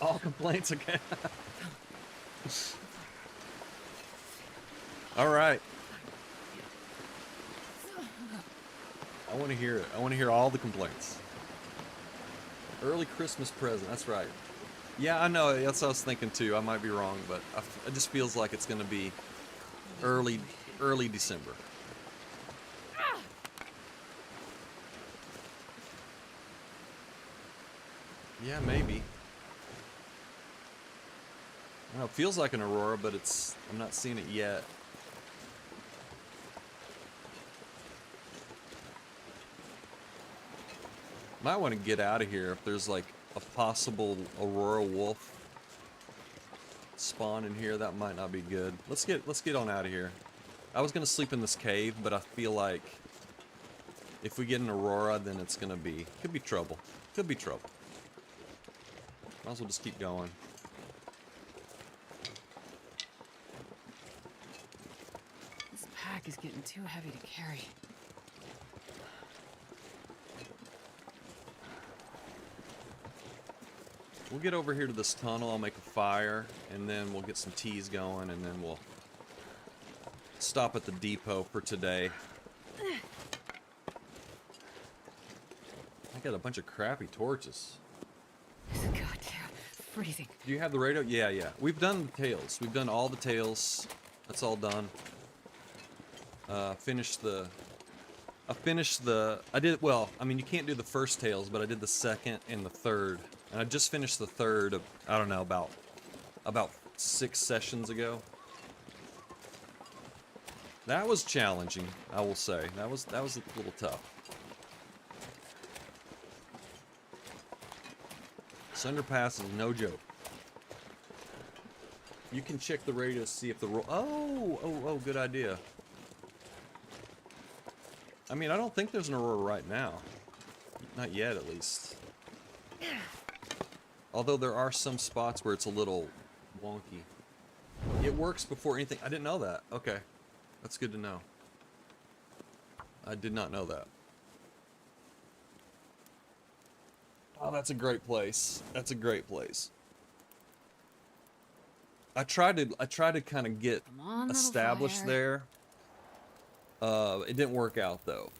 all complaints again. All right. I want to hear it. I want to hear all the complaints. Early Christmas present. That's right. Yeah, I know. That's what I was thinking too. I might be wrong, but it just feels like it's going to be early December. Yeah, maybe. I don't know, it feels like an aurora, but I'm not seeing it yet. Might want to get out of here if there's like a possible aurora wolf spawn in here. That might not be good. Let's get on out of here. I was gonna sleep in this cave, but I feel like if we get an aurora, then it's gonna be could be trouble. Could be trouble. Might as well just keep going. This pack is getting too heavy to carry. We'll get over here to this tunnel. I'll make a fire, and then we'll get some teas going, and then we'll stop at the depot for today. I got a bunch of crappy torches. It's goddamn freezing. Do you have the radio? Yeah, yeah. We've done the tails. We've done all the tails. That's all done. I finished the... I did... Well, I mean, you can't do the first tails, but I did the second and the third. And I just finished the third, I don't know, about 6 sessions ago. That was challenging, I will say. That was a little tough. This underpass is no joke. You can check the radio to see if the oh, good idea. I mean, I don't think there's an aurora right now. Not yet, at least. Although there are some spots where it's a little wonky. It works before anything. I didn't know that. Okay. That's good to know. I did not know that. Oh, that's a great place. That's a great place. I tried to kind of get established there. It didn't work out though.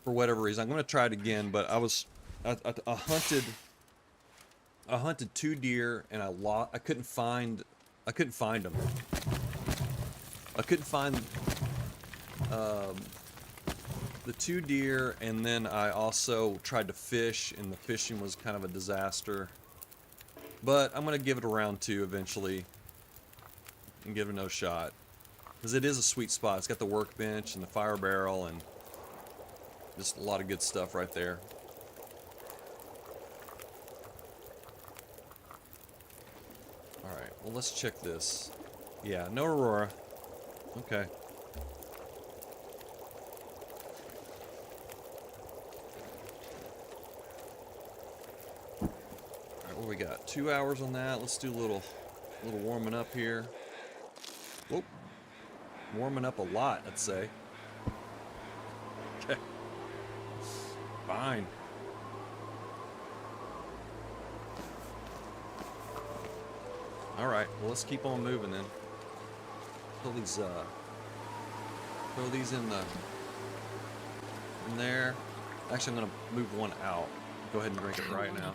For whatever reason. I'm going to try it again, but I hunted 2 deer and I couldn't find them. I couldn't find the 2 deer, and then I also tried to fish, and the fishing was kind of a disaster. But I'm gonna give it a round 2 eventually and give it no shot, because it is a sweet spot. It's got the workbench and the fire barrel and just a lot of good stuff right there. Alright, well, let's check this. Yeah, no aurora. Okay. Alright, what we got? 2 hours on that. Let's do a little warming up here. Whoop. Warming up a lot, I'd say. Okay. Fine. Alright, well, let's keep on moving then. Throw these in there. Actually, I'm gonna move one out. Go ahead and drink it right now.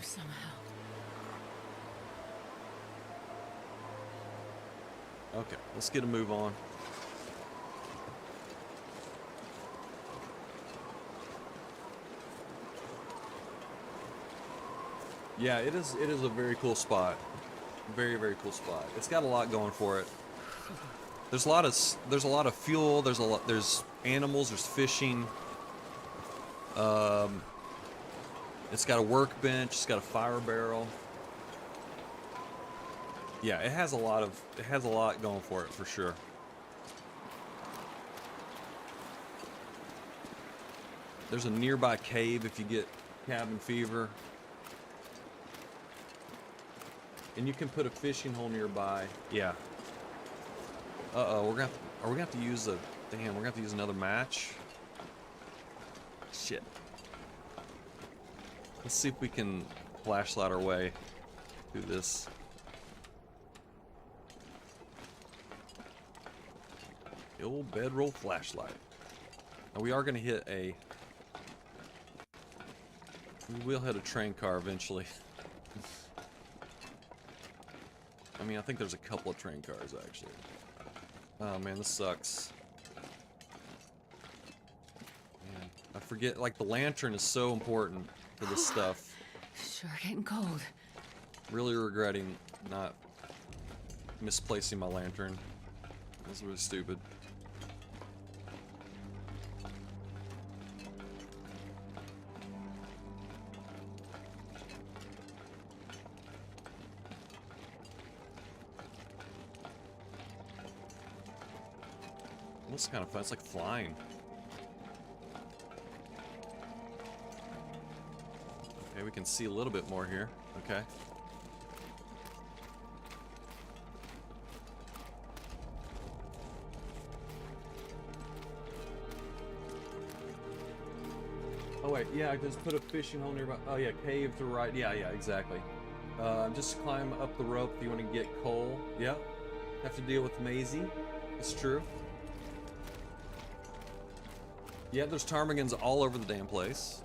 Okay, let's get a move on. Yeah, it is a very cool spot. Very, very cool spot. It's got a lot going for it. There's a lot of fuel. There's animals. There's fishing. It's got a workbench. It's got a fire barrel. Yeah, it has a lot going for it for sure. There's a nearby cave if you get cabin fever. And you can put a fishing hole nearby. Yeah. Uh-oh, are we gonna have to use a... Damn, we're gonna have to use another match? Shit. Let's see if we can flashlight our way through this. The old bedroll flashlight. Now we are gonna hit a... We will hit a train car eventually. I mean, I think there's a couple of train cars, actually. Oh, man, this sucks. Man, I forget, like, the lantern is so important for this stuff. Sure getting cold. Really regretting not misplacing my lantern. That was really stupid. This is kind of fun. It's like flying. Okay, we can see a little bit more here. Okay. Oh wait, yeah, I just put a fishing hole nearby. Oh yeah, cave to right. Yeah, exactly. Just climb up the rope if you want to get coal. Yeah. Have to deal with Maisie. It's true. Yeah, there's ptarmigans all over the damn place.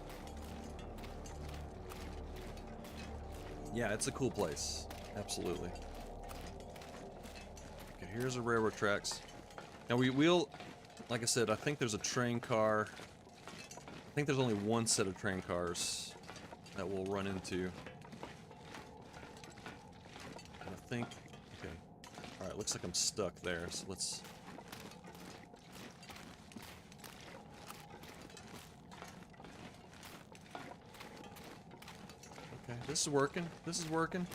Yeah, it's a cool place. Absolutely. Okay, here's the railroad tracks. Now we will, like I said, I think there's a train car. I think there's only one set of train cars that we'll run into. And I think, okay. Alright, looks like I'm stuck there, so let's... Okay, this is working. This is working.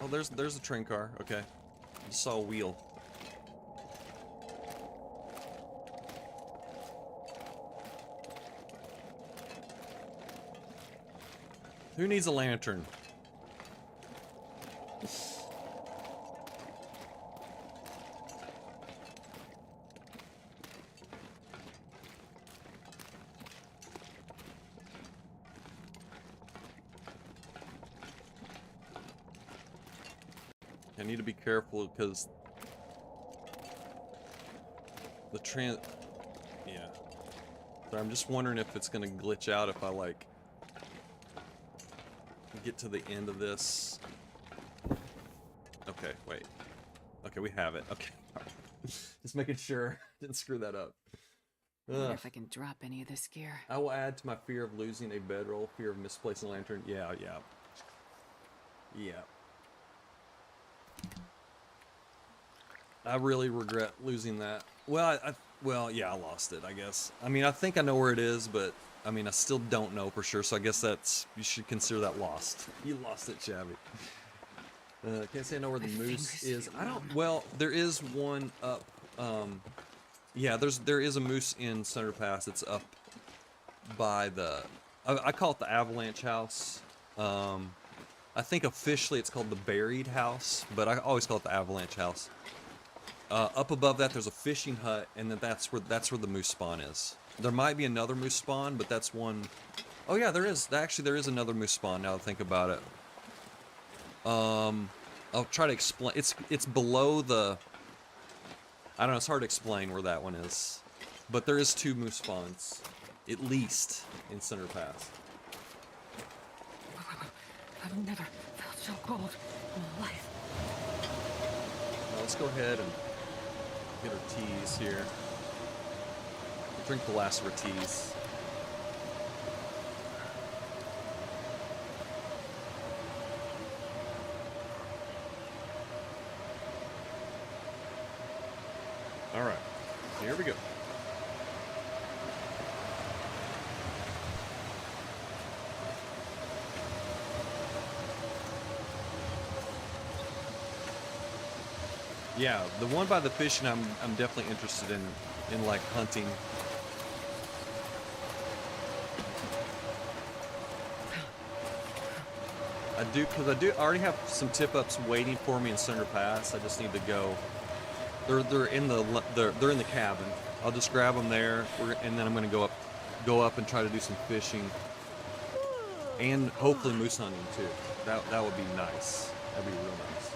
Oh, there's a train car. Okay. I just saw a wheel. Who needs a lantern? I need to be careful because the yeah. So I'm just wondering if it's gonna glitch out if I like get to the end of this. Okay, wait. Okay, we have it. Okay. Just making sure. Didn't screw that up. I wonder if I can drop any of this gear. I will add to my fear of losing a bedroll, fear of misplacing a lantern. Yeah. I really regret losing that. Well, well, yeah, I lost it, I guess. I mean, I think I know where it is, but I mean, I still don't know for sure, so I guess that's, you should consider that lost. You lost it, Shabby. Can't say I know where the moose is. I don't, well, there is one up, yeah, there is a moose in Center Pass. It's up by the, I call it the Avalanche House. I think officially it's called the Buried House, but I always call it the Avalanche House. Up above that, there's a fishing hut, and then that's where the moose spawn is. There might be another moose spawn, but that's one. Oh yeah, there is. Actually, there is another moose spawn. Now that I think about it. I'll try to explain. It's below the. I don't know. It's hard to explain where that one is, but there is two moose spawns, at least in Center Pass. I've never felt so cold in my life. Now let's go ahead and get our teas here. Drink the last of our teas. All right, here we go. Yeah, the one by the fishing, I'm definitely interested in like hunting. I already have some tip-ups waiting for me in Center Pass. I just need to go. They're in the cabin. I'll just grab them there, and then I'm gonna go up and try to do some fishing, and hopefully moose hunting too. That would be nice. That'd be real nice.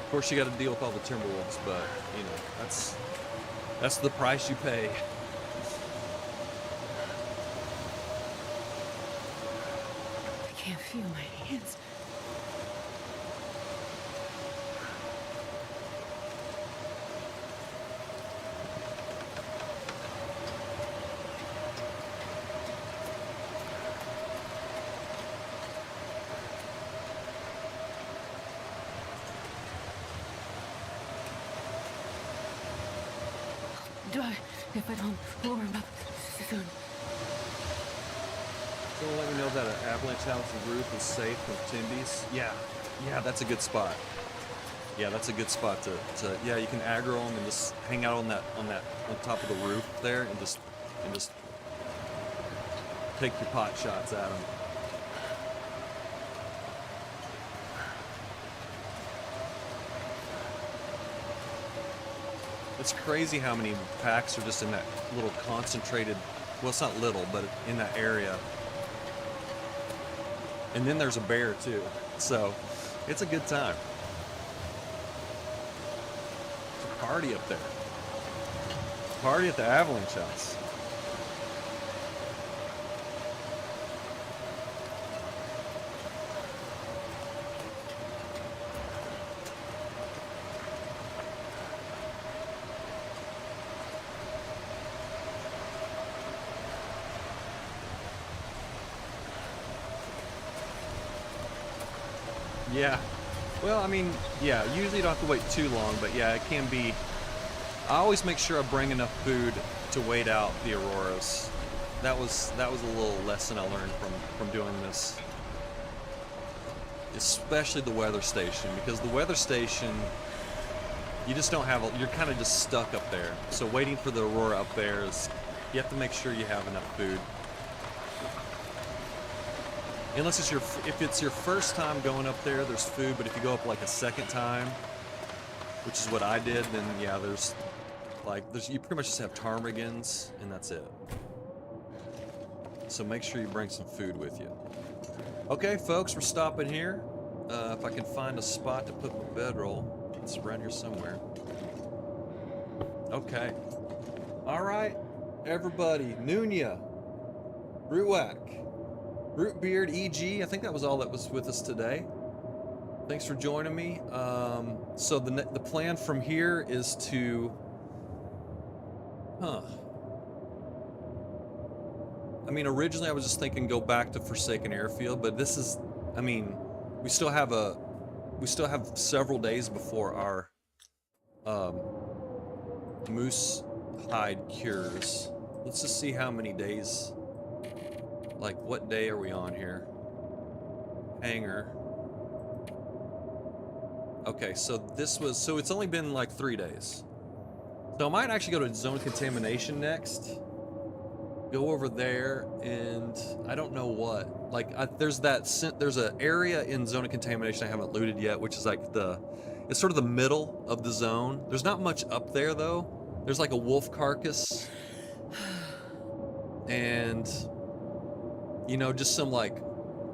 Of course, you got to deal with all the Timberwolves, but you know that's the price you pay. I can't feel my hands. If I don't warm up soon. Someone let me know that an avalanche house roof is safe from Timbies. Yeah, that's a good spot. Yeah, that's a good spot to yeah, you can aggro them and just hang out on top of the roof there and just take your pot shots at them. It's crazy how many packs are just in that little concentrated, well, it's not little, but in that area. And then there's a bear too. So it's a good time. It's a party up there. Party at the avalanche house. Yeah. Well, I mean, yeah, usually you don't have to wait too long, but yeah, it can be. I always make sure I bring enough food to wait out the auroras. That was a little lesson I learned from doing this. Especially the weather station, because the weather station, you just don't have you're kind of just stuck up there. So waiting for the aurora up there is, you have to make sure you have enough food. Unless if it's your first time going up there, there's food, but if you go up like a second time, which is what I did, then yeah, you pretty much just have ptarmigans, and that's it. So make sure you bring some food with you. Okay, folks, we're stopping here. If I can find a spot to put my bedroll, it's around here somewhere. Okay. All right, everybody, Nunya, Ruak, Rootbeard, EG, I think that was all that was with us today. Thanks for joining me. So the plan from here is to... I mean, originally I was just thinking go back to Forsaken Airfield, but this is... I mean, we still have several days before our moose hide cures. Let's just see how many days... Like, what day are we on here? Hangar. Okay, so it's only been like 3 days. So I might actually go to zone contamination next. Go over there and I don't know what. Like, there's an area in zone of contamination I haven't looted yet, which is like it's sort of the middle of the zone. There's not much up there though. There's like a wolf carcass. And... you know, just some like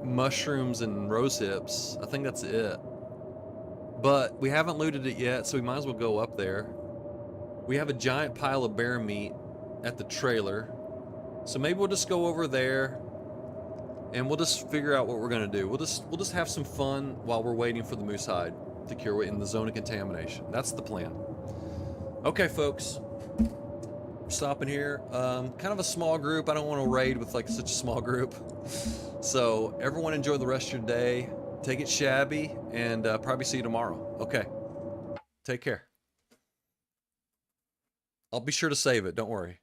mushrooms and rose hips. I think that's it. But we haven't looted it yet, so we might as well go up there. We have a giant pile of bear meat at the trailer. So maybe we'll just go over there and we'll just figure out what we're gonna do. We'll just have some fun while we're waiting for the moose hide to cure in the zone of contamination. That's the plan. Okay, folks. Stopping here. Kind of a small group. I don't want to raid with like such a small group. So everyone enjoy the rest of your day. Take it shabby, and probably see you tomorrow. Okay. Take care. I'll be sure to save it. Don't worry.